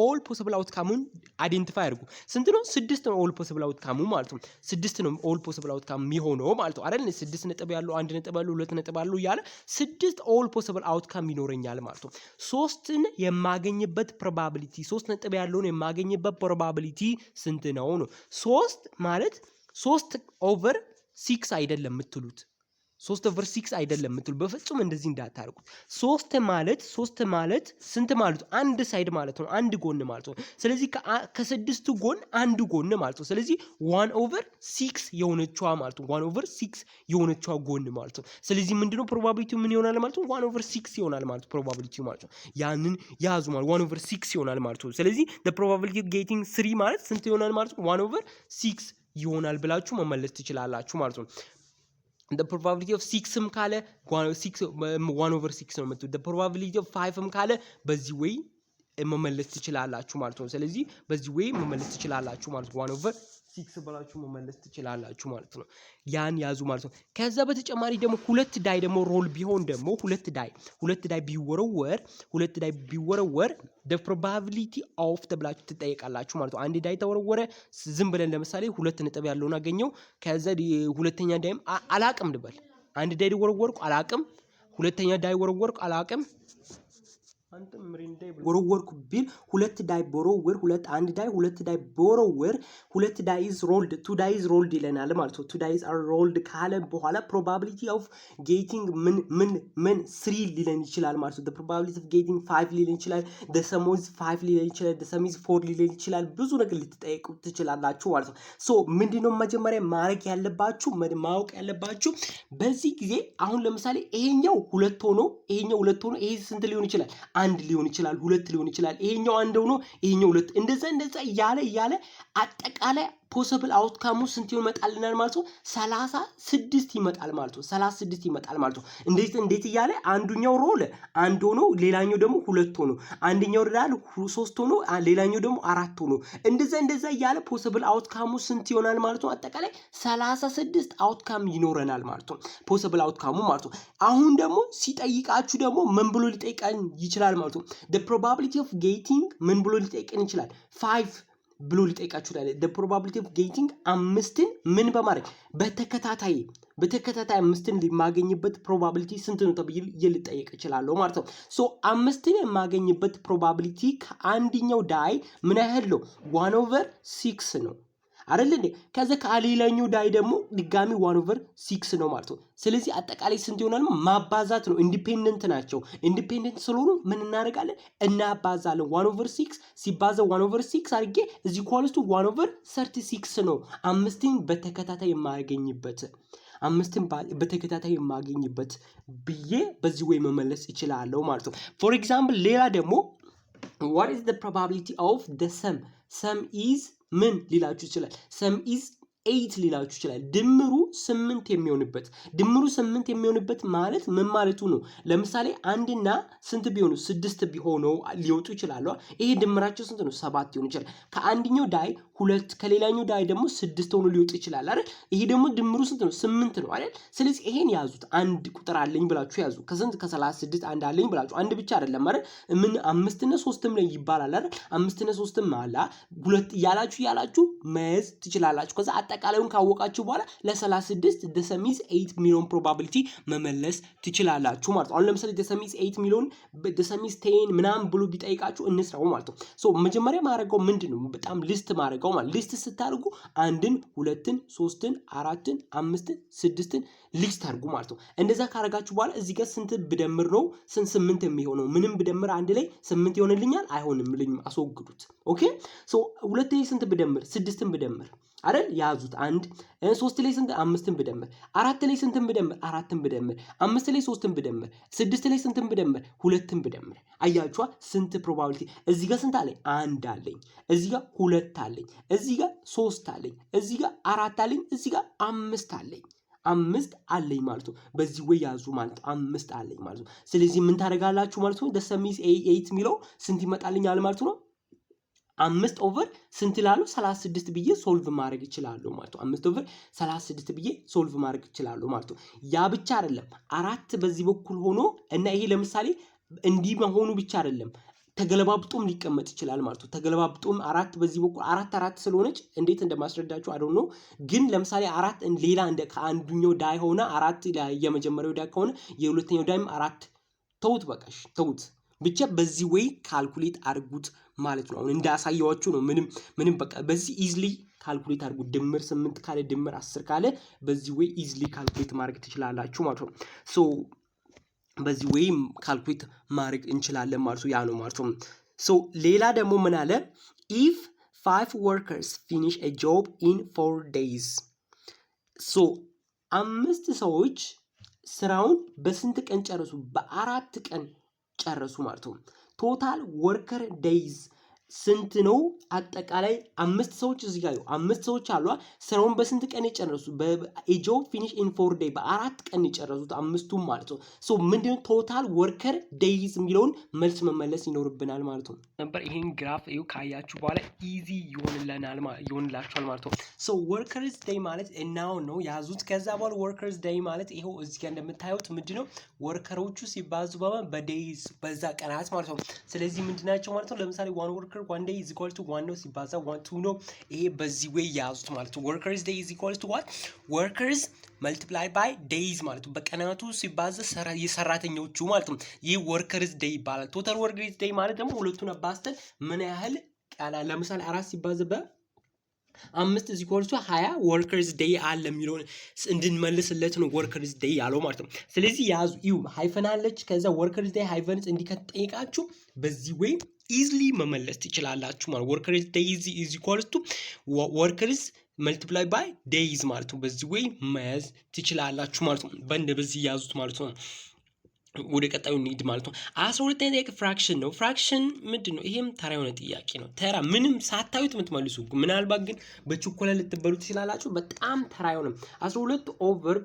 ኦል ፖሲብል አውትካሙን አይደንቲፋይ አድርጉ። ስንት ነው? 6 ነው ኦል ፖሲብል አውትካሙ ማለት ነው። 6 ነው ኦል ፖሲብል አውትካም የሚሆነው ማለት ነው አይደል? 6 ነጥብ ያለው 1 ነጥብ ያለው 2 ነጥብ ያለው እያለ 6 ኦል ፖሲብል አውትካም ይኖረኛል ማለት ነው። 3ን የማገኝበት ፕሮባቢሊቲ 3 ነጥብ ያለውን የማገኝበት ፕሮባቢሊቲ ስንት ነው? 3 ማለት 3 ኦቨር 6 አይደለም የምትሉት 3 ኦቨር 6 አይደለም የምትሉ በፍጹም እንደዚህ እንዳታርጉት። 3 ማለት ስንት ማለት አንድ ሳይድ ማለት ነው፣ አንድ ጎን ማለት ነው። ስለዚህ ከስድስቱ ጎን አንድ ጎን ማለት ነው። ስለዚህ 1 ኦቨር 6 የሆነችዋ ማለት ነው። 1 ኦቨር 6 የሆነችዋ ጎን ማለት ነው። ስለዚህ ምንድነው ፕሮባቢሊቲው ምን ይሆናል ማለት ነው? 1 ኦቨር 6 ይሆናል ማለት ነው ፕሮባቢሊቲው ማለት ነው። ያንን ያዙ ማለት 1 ኦቨር 6 ይሆናል ማለት ነው። ስለዚህ the probability of getting 3 ማለት ስንት ይሆናል ማለት ነው? 1 ኦቨር 6 ይሆናል ብላችሁ መመለስ ትችላላችሁ ማለት ነው። the probability of 6ም ካለ 1 over 6 ነው የምትሉት። the probability of 5ም ካለ በዚህ ወይ መመለስ ትችላላችሁ ማለት ነው። ስለዚህ በዚህ ወይ መመለስ ትችላላችሁ ማለት ነው። 1 over 6 ብላችሁ መመለስ ትችላላችሁ ማለት ነው። ያን ያዙ ማለት ነው። ከዛ በተጨማሪ ደግሞ ሁለት ዳይ ደግሞ ሮል ቢሆን ደግሞ ሁለት ዳይ ቢወረወር the probability of ተብላችሁ ትጠየቃላችሁ ማለት ነው። አንድ ዳይ ተወረወረ ዝም ብለን ለምሳሌ 2 ነጥብ ያለውን አገኘው። ከዛ ሁለተኛ ዳይም አላቅም ልበል። አንድ ዳይ ወረወርኩ አላቅም፣ ሁለተኛ ዳይ ወረወርኩ አላቅም። አንተ ምሪንዳ ቦሮወርኩ ቢል ሁለት ዳይ ቦሮወር ሁለት አንድ ዳይ ሁለት ዳይ ቦሮወር ሁለት ዳይ ኢዝ ሮልድ ቱ ዳይ ኢዝ ሮልድ ይለናል ማለት ነው። ቱ ዳይስ አር ሮልድ ካለ በኋላ ፕሮባቢሊቲ ኦፍ ጌቲንግ ምን 3 ሊለን ይችላል ማለት ነው። the probability of getting 5 ሊለን ይችላል። the sum is 5 ሊለን ይችላል። the sum is 4 ሊለን ይችላል። ብዙ ነገር ልትጠይቁ ትችላላችሁ ማለት ነው። ሶ ምንድነው መጀመሪያ ማድረግ ያለባችሁ ማወቅ ያለባችሁ በዚህ ጊዜ አሁን ለምሳሌ ይሄኛው ሁለት ሆኖ ይሄ ስንት ሊሆን ይችላል? አንድ ሊሆን ይችላል፣ ሁለት ሊሆን ይችላል። ይሄኛው አንድ ሆኖ ይሄኛው ሁለት እንደዛ እያለ አጠቃላይ ፖሲብል አውትካሙ ስንት ይመጣልናል ማለት ነው? 36 ይመጣል ማለት ነው። 36 ይመጣል ማለት ነው። እንዴት እያለ አንዱኛው ሮል አንድ ሆኖ ሌላኛው ደግሞ ሁለት ሆኖ አንደኛው ሮል 3 ሆኖ ሌላኛው ደግሞ 4 ሆኖ እንደዛ እያለ ፖሲብል አውትካሙ ስንት ይሆናል ማለት ነው? አጠቃላይ 36 አውትካም ይኖረናል ማለት ነው። ፖሲብል አውትካሙ ማለት ነው። አሁን ደግሞ ሲጠይቃችሁ ደግሞ ምን ብሎ ሊጠይቀን ይችላል ማለት ነው? the probability of getting ምን ብሎ ሊጠይቀን ይችላል? 5 ብሎ ሊጠይቃችሁ ይችላል። the probability of getting አምስትን ምን በማድረግ በተከታታይ አምስትን የማገኝበት ፕሮባቢሊቲ ስንት ነው ተብዬ ልጠይቅ እችላለሁ ማለት ነው። ሶ አምስትን የማገኝበት ፕሮባቢሊቲ ከአንደኛው ዳይ ምን ያህል ነው? 1/6 ነው አይደል እንዴ? ከዛ ከሌላኛው ዳይ ደግሞ ድጋሚ 1/6 ነው ማለት ነው። ስለዚህ አጠቃላይ ስንት ይሆናል? ማባዛት ነው። ኢንዲፔንደንት ናቸው። ኢንዲፔንደንት ስለሆኑ ምን እናደርጋለን? እናባዛለን። 1/6 ሲባዛ 1/6 አድርጌ እዚህ ኳልስቱ 1/36 ነው አምስትን በተከታታይ የማገኝበት ብዬ በዚህ ወይ መመለስ ይችላል ማለት ነው። ፎር ኤግዛምፕል ሌላ ደግሞ what is the probability of the sum is ምን ሊላችሁ ይችላል? sum is 8 ሊላችሁ ይችላል። ድምሩ 8 የሚሆንበት ማለት ምን ማለቱ ነው? ለምሳሌ አንድና ስንት ቢሆኑ 6 ቢሆኑ ሊወጡ ይችላሉ። ይሄ ድምራቸው ስንት ነው? 7 ሊሆን ይችላል። ከአንደኛው ዳይ 2 ከሌላኛው ዳይ ደግሞ 6 ሆኖ ሊወጡ ይችላል አይደል? ይሄ ደግሞ ድምሩ ስንት ነው? 8 ነው አይደል? ስለዚህ ይሄን ያዙት። አንድ ቁጥር አለኝ ብላችሁ ያዙ። ከስንት ከ36 አንድ አለኝ ብላችሁ አንድ ብቻ አይደለም አይደል? ምን 5 እና 3ም ላይ ይባላል አይደል? 5 እና 3ም አለ 2 እያላችሁ መያዝ ትችላላችሁ። ከዛ አጠቃላዩን ካወቃችሁ በኋላ ለ36 the sum is 8 ሚሊዮን ፕሮባቢሊቲ መመለስ ትችላላችሁ ማለት ነው። አሁን ለምሳሌ the sum is 8 ሚሊዮን the sum is 10 ምናምን ብሎ ቢጠይቃችሁ እንስራው ማለት ነው። ሶ መጀመሪያ ማድረገው ምንድነው? በጣም ሊስት ማድረገው ማለት ሊስት ስታደርጉ 1ን 2ን 3ን 4ን 5ን 6ን ሊስት አድርጉ ማለት ነው። እንደዛ ካረጋችሁ በኋላ እዚህ ጋር ስንት ብደምር ነው 8 የሚሆነው? ምንም ብደምር አንድ ላይ 8 ይሆንልኛል? አይሆንም ልኝ አስወግዱት። ኦኬ ሶ 2 ላይ ስንት ብደምር? 6ን ብደምር አይደል? ያዙት። 1 3 ላይ ስንት? 5ን ብደምር 4 ላይ ስንትን ብደምር? 4ን ብደምር 5 ላይ 3ን ብደምር 6 ላይ ስንትን ብደምር? 2ን ብደምር። አያችኋ ስንት ፕሮባቢሊቲ እዚህ ጋር ስንት አለኝ? 1 አለኝ። እዚህ ጋር 2 አለኝ። እዚህ ጋር 3 አለኝ። እዚህ ጋር 4 አለኝ። እዚህ ጋር 5 አለኝ። 5 አለኝ ማለት ነው። በዚህ ወይ ያዙ ማለት ነው። 5 አለኝ ማለት ነው። ስለዚህ ምን ታደርጋላችሁ ማለት ነው? the sum is 8 ሚለው ስንት ይመጣልኛል ማለት ነው? 5 ኦቨር ስንት ይላሉ? 36 ብዬ ሶልቭ ማድረግ ይችላሉ ማለት ነው። 5 ኦቨር 36 ብዬ ሶልቭ ማድረግ ይችላሉ ማለት ነው። ያ ብቻ አይደለም 4 በዚህ በኩል ሆኖ እና ይሄ ለምሳሌ እንዲህ መሆኑ ብቻ አይደለም ተገለባብጦም ሊቀመጥ ይችላል ማለት ነው። ተገለባብጦም 4 በዚህ በኩል 4 ስለሆነች እንዴት እንደማስረዳችሁ አዶን ነው። ግን ለምሳሌ 4 ሌላ እንደ ከአንዱኛው ዳይ ሆነ 4 የመጀመሪያው ዳይ ከሆነ የሁለተኛው ዳይም 4 ተውት፣ በቃሽ ተውት። ብቻ በዚህ ወይ ካልኩሌት አድርጉት ማለት ነው። አሁን እንዳሳየዋችሁ ነው። ምንም በቃ በዚህ ኢዝሊ ካልኩሌት አድርጉት። ድምር 8 ካለ ድምር 10 ካለ በዚህ ወይ ኢዝሊ ካልኩሌት ማድረግ ትችላላችሁ ማለት ነው። ሶ በዚህ ወይ ካልኩሌት ማድረግ እንችላለን ማለት ነው። ያ ነው ማለት ነው። ሶ ሌላ ደግሞ ምን አለ? if 5 workers finish a job in 4 days ሶ 5 ሰዎች ስራውን በስንት ቀን ጨረሱ? በ4 ቀን ጨረሱ ማለት ነው። ቶታል ወርከር ዴይዝ ስንት ነው? አጠቃላይ 5 ሰዎች እዚህ ጋር 5 ሰዎች አሉ። ስራውን በስንት ቀን የጨረሱ? በጆብ ፊኒሽ ኢን 4 ዴይ በ4 ቀን የጨረሱት አምስቱም ማለት ነው። ሶ ምንድነው ቶታል ወርከር ዴይዝ የሚለውን መልስ መመለስ ይኖርብናል ማለት ነው። ነበር ይሄን ግራፍ እዩ ካያችሁ በኋላ ኢዚ ይሆንላችኋል ማለት ነው። ሶ ወርከርስ ዴይ ማለት እናው ነው ያዙት። ከዛ በኋላ ወርከርስ ዴይ ማለት ይሄው እዚህ ጋር እንደምታዩት ምንድነው ወርከሮቹ ሲባዙ በዴይዝ በዛ ቀናት ማለት ነው። ስለዚህ ምንድናቸው ማለት ነው? ለምሳሌ ዋን ወርከር worker 1 day is equal to 1 ነው ሲባዛ 1 2 ነው። ይሄ በዚህ way ያዙት ማለት ነው። workers day is equal to what workers multiplied by days ማለት ነው። በቀናቱ ሲባዛ የሰራተኞቹ ማለት ነው። ይህ workers day ይባላል። total workers day ማለት ደግሞ ሁለቱን አባዝተን ምን ያህል ቃላ ለምሳሌ 4 ሲባዛ በ5 is equal to 20 workers day አለ የሚለውን እንድንመልስለት ነው workers day ያለው ማለት ነው። ስለዚህ ያዙ ይው ሃይፈን አለች ከዛ workers day ሃይፈንስ እንዲከጠይቃችሁ በዚህ ወይ easily መመለስ ትችላላችሁ ማለት workers day is equal to workers multiply by days ማለት ነው። በዚህ ወይ መያዝ ትችላላችሁ ማለት ነው። በዚህ ያዙት ማለት ነው። ወደ ቀጣዩ እንሂድ ማለት ነው። 12ኛ ጥያቄ ፍራክሽን ነው። ፍራክሽን ምንድነው? ይሄም ተራ የሆነ ጥያቄ ነው። ተራ ምንም ሳታዩት የምትመልሱ ምናልባት ግን በችኮላ ልትበሉ ትችላላችሁ። በጣም ተራ የሆነ 12 ኦቨር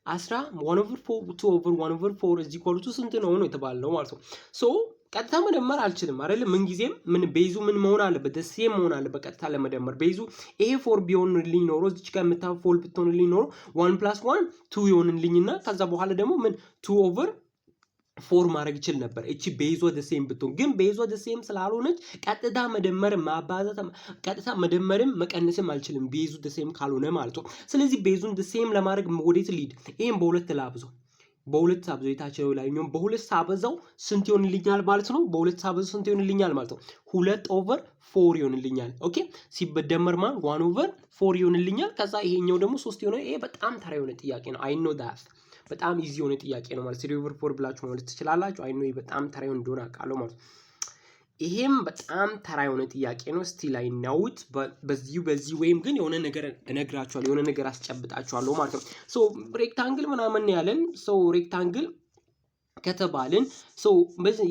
1 ኦቨር 2 ኦቨር 1 ኦቨር 4 እዚህ ኮልቱ ስንት ነው የተባለው ማለት ነው። ሶ ቀጥታ መደመር አልችልም አይደል? ምን ጊዜም ምን ቤዙ ምን መሆን አለበት? ደሴም መሆን አለበት። ቀጥታ ለመደመር ቤዙ ይሄ 4 ቢሆንልኝ ኖሮ እዚች ጋር የምታው 4 ብትሆንልኝ ኖሮ 1 + 1 2 ይሆንልኝና ከዛ በኋላ ደግሞ ምን 2 ኦቨር 4 ማድረግ ይችል ነበር። እቺ ቤዝ ወደ ሴም ብትሆን ግን ቤዝ ወደ ሴም ስላልሆነች ቀጥታ መደመር ማባዛት ቀጥታ መደመርም መቀነስም አልችልም ቤዙ ወደ ሴም ካልሆነ ማለት ነው። ስለዚህ ቤዙን ወደ ሴም ለማድረግ ወዴት ሊድ ይሄን በሁለት ላብዘው በሁለት ሳብዘው የታችኛው ላይኛው በሁለት ሳበዛው ስንት ይሆንልኛል ማለት ነው። በሁለት ሳበዛው ስንት ይሆንልኛል ማለት ነው 2 ኦቨር 4 ይሆንልኛል። ኦኬ ሲበደመር ማለት 1 ኦቨር 4 ይሆንልኛል። ከዛ ይሄኛው ደግሞ 3 ይሆናል። ይሄ በጣም ተራ የሆነ ጥያቄ ነው። አይ ኖ ዳት በጣም ኢዚ የሆነ ጥያቄ ነው ማለት 3 ኦቨር 4 ብላችሁ ማለት ትችላላችሁ። አይ ኖ በጣም ተራ የሆነ እንደሆነ አውቃለሁ ማለት ይሄም በጣም ተራ የሆነ ጥያቄ ነው። ስቲል አይ ናውት በዚህ ወይም ግን የሆነ ነገር እነግራችኋለሁ የሆነ ነገር አስጨብጣችኋለሁ ማለት ነው። ሶ ሬክታንግል ምናምን ያለን ሶ ሬክታንግል ከተባልን ሶ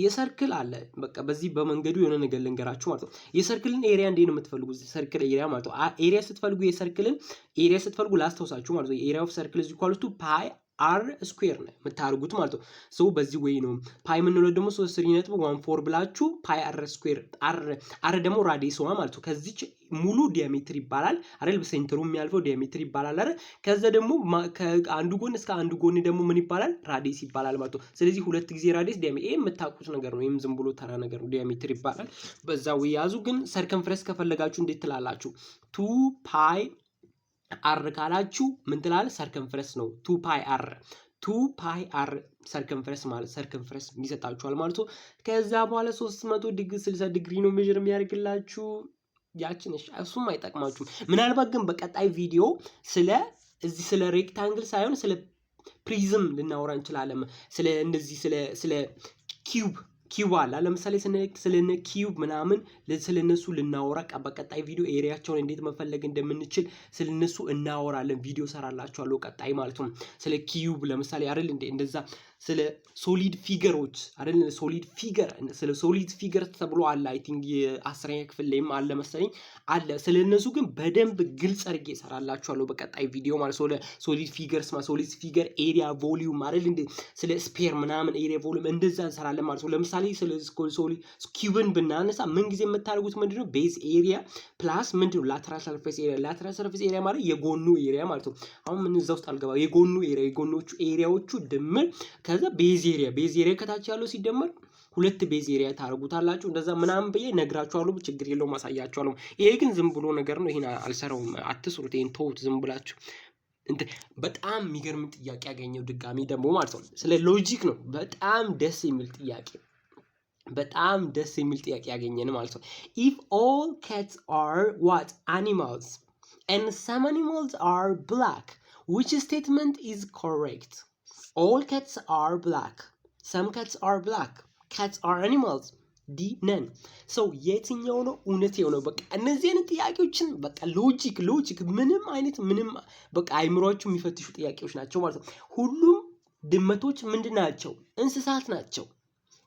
የሰርክል አለ በቃ በዚህ በመንገዱ የሆነ ነገር ልንገራችሁ ማለት ነው። የሰርክልን ኤሪያ እንዴት ነው የምትፈልጉት? ሰርክል ኤሪያ ማለት ነው። ኤሪያ ስትፈልጉ የሰርክልን ኤሪያ ስትፈልጉ ላስታውሳችሁ ማለት ነው። ኤሪያ ኦፍ ሰርክል is equal to pi r ስኩዌር ነው የምታርጉት ማለት ነው። ሶ በዚህ ወይ ነው ፓይ የምንለው ደግሞ 3.14 ብላችሁ ፓይ r ስኩዌር r ደግሞ ራዲየስዋ ማለት ነው። ከዚች ሙሉ ዲያሜትር ይባላል አይደል? በሴንተሩ የሚያልፈው ዲያሜትር ይባላል አይደል? ከዛ ደግሞ ከአንዱ ጎን እስከ አንዱ ጎን ደግሞ ምን ይባላል? ራዲየስ ይባላል ማለት ነው። ስለዚህ ሁለት ጊዜ ራዲየስ ዲያሜትር ይሄ የምታውቁት ነገር ነው። ይሄም ዝም ብሎ ተራ ነገር ነው። ዲያሜትር ይባላል። በዛው ያዙ። ግን ሰርከምፍረንስ ከፈለጋችሁ እንዴት ትላላችሁ? 2 ፓይ አር ካላችሁ ምን ትላል? ሰርከምፍረንስ ነው 2 ፓይ አር ሰርከምፍረንስ ማለት ሰርከምፍረንስ ይሰጣችኋል ማለት ነው። ከዛ በኋላ 300 ዲግሪ 60 ዲግሪ ነው ሜጀር የሚያደርግላችሁ ያችን እሱም አይጠቅማችሁም። ምናልባት ግን በቀጣይ ቪዲዮ ስለ ሬክታንግል ሳይሆን ስለ ፕሪዝም ልናወራ እንችላለን። ስለ እንደዚህ ስለ ኪዩብ አለ ለምሳሌ ስለነ ኪዩብ ምናምን ስለነሱ ልናወራ በቀጣይ ቪዲዮ ኤሪያቸውን እንዴት መፈለግ እንደምንችል ስለነሱ እናወራለን። ቪዲዮ ሰራላችኋለሁ ቀጣይ ማለት ነው። ስለ ኪዩብ ለምሳሌ አይደል እንደዛ ስለ ሶሊድ ፊገሮች አይደል ስለ ሶሊድ ፊገር ተብሎ አለ። አይ ቲንክ የ10ኛ ክፍል ላይም አለ መሰለኝ አለ። ስለነሱ ግን በደንብ ግልጽ አድርጌ ሰራላችኋለሁ በቀጣይ ቪዲዮ ማለት ነው። ሶሊድ ፊገርስ ሶሊድ ፊገር ኤሪያ ቮሊዩም አይደል ስለ ስፔር ምናምን ኤሪያ ቮሊዩም እንደዛ እንሰራለን ማለት ነው። ለምሳሌ ስለ ሶሊድ ኪዩብን ብናነሳ ምን ጊዜ የምታደርጉት ምንድነው? ቤዝ ኤሪያ ፕላስ ምንድነው? ላተራል ሰርፌስ ኤሪያ ማለት የጎኑ ኤሪያ ማለት ነው። አሁን ምን እዛ ውስጥ አልገባ የጎኑ ኤሪያ የጎኖቹ ኤሪያዎቹ ድምር ከዛ ቤዝ ኤሪያ ከታች ያለው ሲደመር ሁለት ቤዝ ኤሪያ ታረጉታላችሁ። እንደዛ ምናምን በየ ነግራችኋለሁ። ችግር የለውም ማሳያችኋለሁ። ይሄ ግን ዝም ብሎ ነገር ነው። ይሄን አልሰራውም። አትስሩት። ይሄን ተውት ዝም ብላችሁ። በጣም የሚገርም ጥያቄ ያገኘው ድጋሚ ደግሞ ማለት ነው። ስለ ሎጂክ ነው። በጣም ደስ የሚል ጥያቄ ያገኘን ማለት ነው። if all cats are what animals and some animals are black, which statement is correct? All cats are black. Some cats are black. Cats are animals. D none. So የትኛው ነው እውነት የሆነው? በቃ እነዚህ አይነት ጥያቄዎችን በቃ ሎጂክ ምንም በቃ አይምሮአችሁ የሚፈትሹ ጥያቄዎች ናቸው ማለት ነው። ሁሉም ድመቶች ምንድን ናቸው? እንስሳት ናቸው።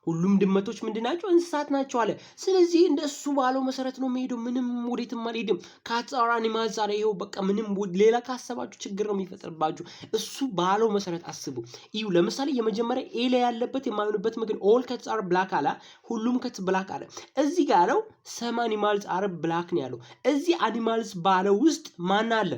ሁሉም ድመቶች ምንድን ናቸው? እንስሳት ናቸው አለ። ስለዚህ እንደሱ ባለው መሰረት ነው የሚሄደው። ምንም ወዴትም አልሄድም። ካትስ አር አኒማልስ አለ። ይሄው በቃ ምንም ሌላ ካሰባችሁ ችግር ነው የሚፈጥርባችሁ። እሱ ባለው መሰረት አስቡ። ይሁ ለምሳሌ የመጀመሪያ ኤ ላይ ያለበት የማይሆንበት ምክንያት ኦል ካትስ አር ብላክ አለ። ሁሉም ካትስ ብላክ አለ። እዚህ ጋር ያለው ሰም አኒማልስ አር ብላክ ነው ያለው። እዚህ አኒማልስ ባለው ውስጥ ማን አለ?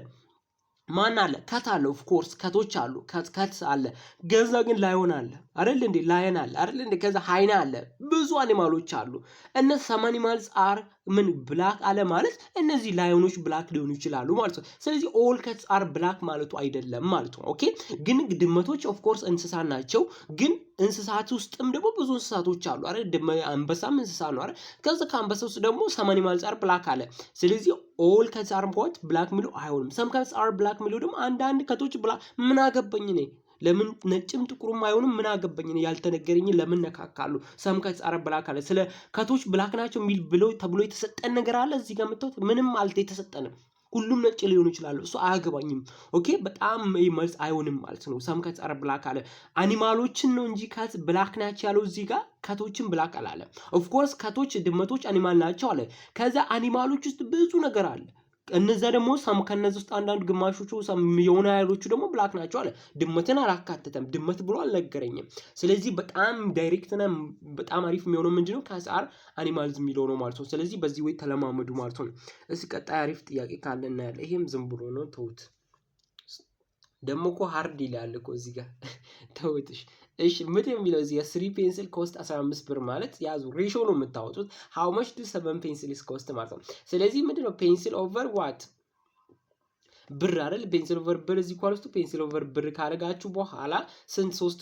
ካት አለ። ኦፍ ኮርስ ካቶች አሉ። ካትስ አለ። ገዛ ግን ላይሆን አለ። አይደል እንዴ? ላየን አለ አይደል እንዴ? ከዛ ሃይና አለ። ብዙ አኒማሎች አሉ። እነዚህ ሰም አኒማልስ አር ምን ብላክ አለ ማለት እነዚህ ላዮኖች ብላክ ሊሆኑ ይችላሉ ማለት ነው። ስለዚህ ኦል ከትስ አር ብላክ ማለቱ አይደለም ማለት ነው። ኦኬ ግን ድመቶች ኦፍ ኮርስ እንስሳ ናቸው። ግን እንስሳት ውስጥም ደግሞ ብዙ እንስሳቶች አሉ አይደል? አንበሳም እንስሳ ነው አይደል? ከዛ ከአንበሳ ውስጥ ደግሞ ሰም አኒማልስ አር ብላክ አለ። ስለዚህ ኦል ከትስ አር ዋት ብላክ ሚሉ አይሆንም። ሰም ከትስ አር ብላክ ሚሉ ደግሞ አንዳንድ ከቶች ብላክ ምን አገባኝ እኔ ለምን ነጭም ጥቁሩም አይሆንም ምን አገባኝ እኔ ያልተነገረኝ ለምን ነካካሉ? ሰም ከትስ አር ብላክ አለ። ስለ ከቶች ብላክ ናቸው ሚል ብሎ ተብሎ የተሰጠን ነገር አለ እዚህ ጋር የምታዩት ምንም አልተሰጠንም። ሁሉም ነጭ ሊሆኑ ይችላሉ። እሱ አያገባኝም። ኦኬ በጣም መልስ አይሆንም ማለት ነው። ሰም ከትስ አር ብላክ አለ። አኒማሎችን ነው እንጂ ከት ብላክ ናቸው ያለው እዚህ ጋር ከቶችን ብላክ አላለም። ኦፍ ኮርስ ከቶች ድመቶች አኒማል ናቸው አለ። ከዛ አኒማሎች ውስጥ ብዙ ነገር አለ። እነዛ ደግሞ ሰም ከነዚህ ውስጥ አንዳንድ ግማሾቹ የሆነ ያሎቹ ደግሞ ብላክ ናቸው አለ። ድመትን አላካተተም። ድመት ብሎ አልነገረኝም። ስለዚህ በጣም ዳይሬክት እና በጣም አሪፍ የሚሆነው ምንድነው ከትስ አር አኒማልስ የሚለው ነው ማለት ነው። ስለዚህ በዚህ ወይ ተለማመዱ ማለት ነው። እስኪ ቀጣይ አሪፍ ጥያቄ ካለ እናያለን። ይሄም ዝም ብሎ ነው ተውት። ደግሞ እኮ ሃርድ ይላል እኮ እዚህ ጋር ተውትሽ። እሺ ምን የሚለው እዚህ 3 ፔንሲል ኮስት 15 ብር ማለት ያዙ ሬሾ ነው የምታወጡት። ሃው ማች ዱ 7 ፔንሲልስ ኮስት ማለት ነው። ስለዚህ ምንድነው ፔንሲል ኦቨር ዋት ብር አይደል? ፔንሲል ኦቨር ብር እዚህ ኳል ውስጥ ፔንሲል ኦቨር ብር ካደረጋችሁ በኋላ ስንት ሶስቱ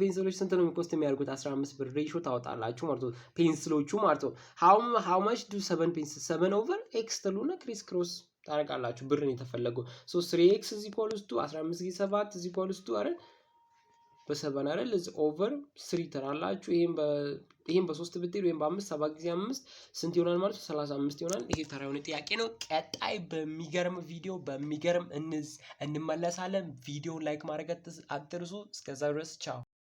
ፔንሲሎች ስንት ነው ኮስት የሚያደርጉት? 15 ብር ሬሾ ታወጣላችሁ ማለት ነው። ፔንሲሎቹ ማለት ነው። ሃው ማች ዱ 7 ፔንሲል 7 ኦቨር ኤክስ ትሉና ክሪስ ክሮስ ታደርጋላችሁ። ብር ነው የተፈለገው። ሶ 3x እዚህ ኳል ውስጥ 15 ጊዜ 7 እዚህ ኳል ውስጥ አይደል በሰበን አይደል እዚህ ኦቨር 3 ተራላችሁ። ይሄን በ3 ብትሄዱ ወይም በ5 7 ጊዜ 5 ስንት ይሆናል ማለት ነው? 35 ይሆናል። ይሄ ተራ የሆነ ጥያቄ ነው። ቀጣይ በሚገርም ቪዲዮ በሚገርም እንመለሳለን። ቪዲዮ ላይክ ማድረግ አትርሱ። እስከዛ ድረስ ቻው።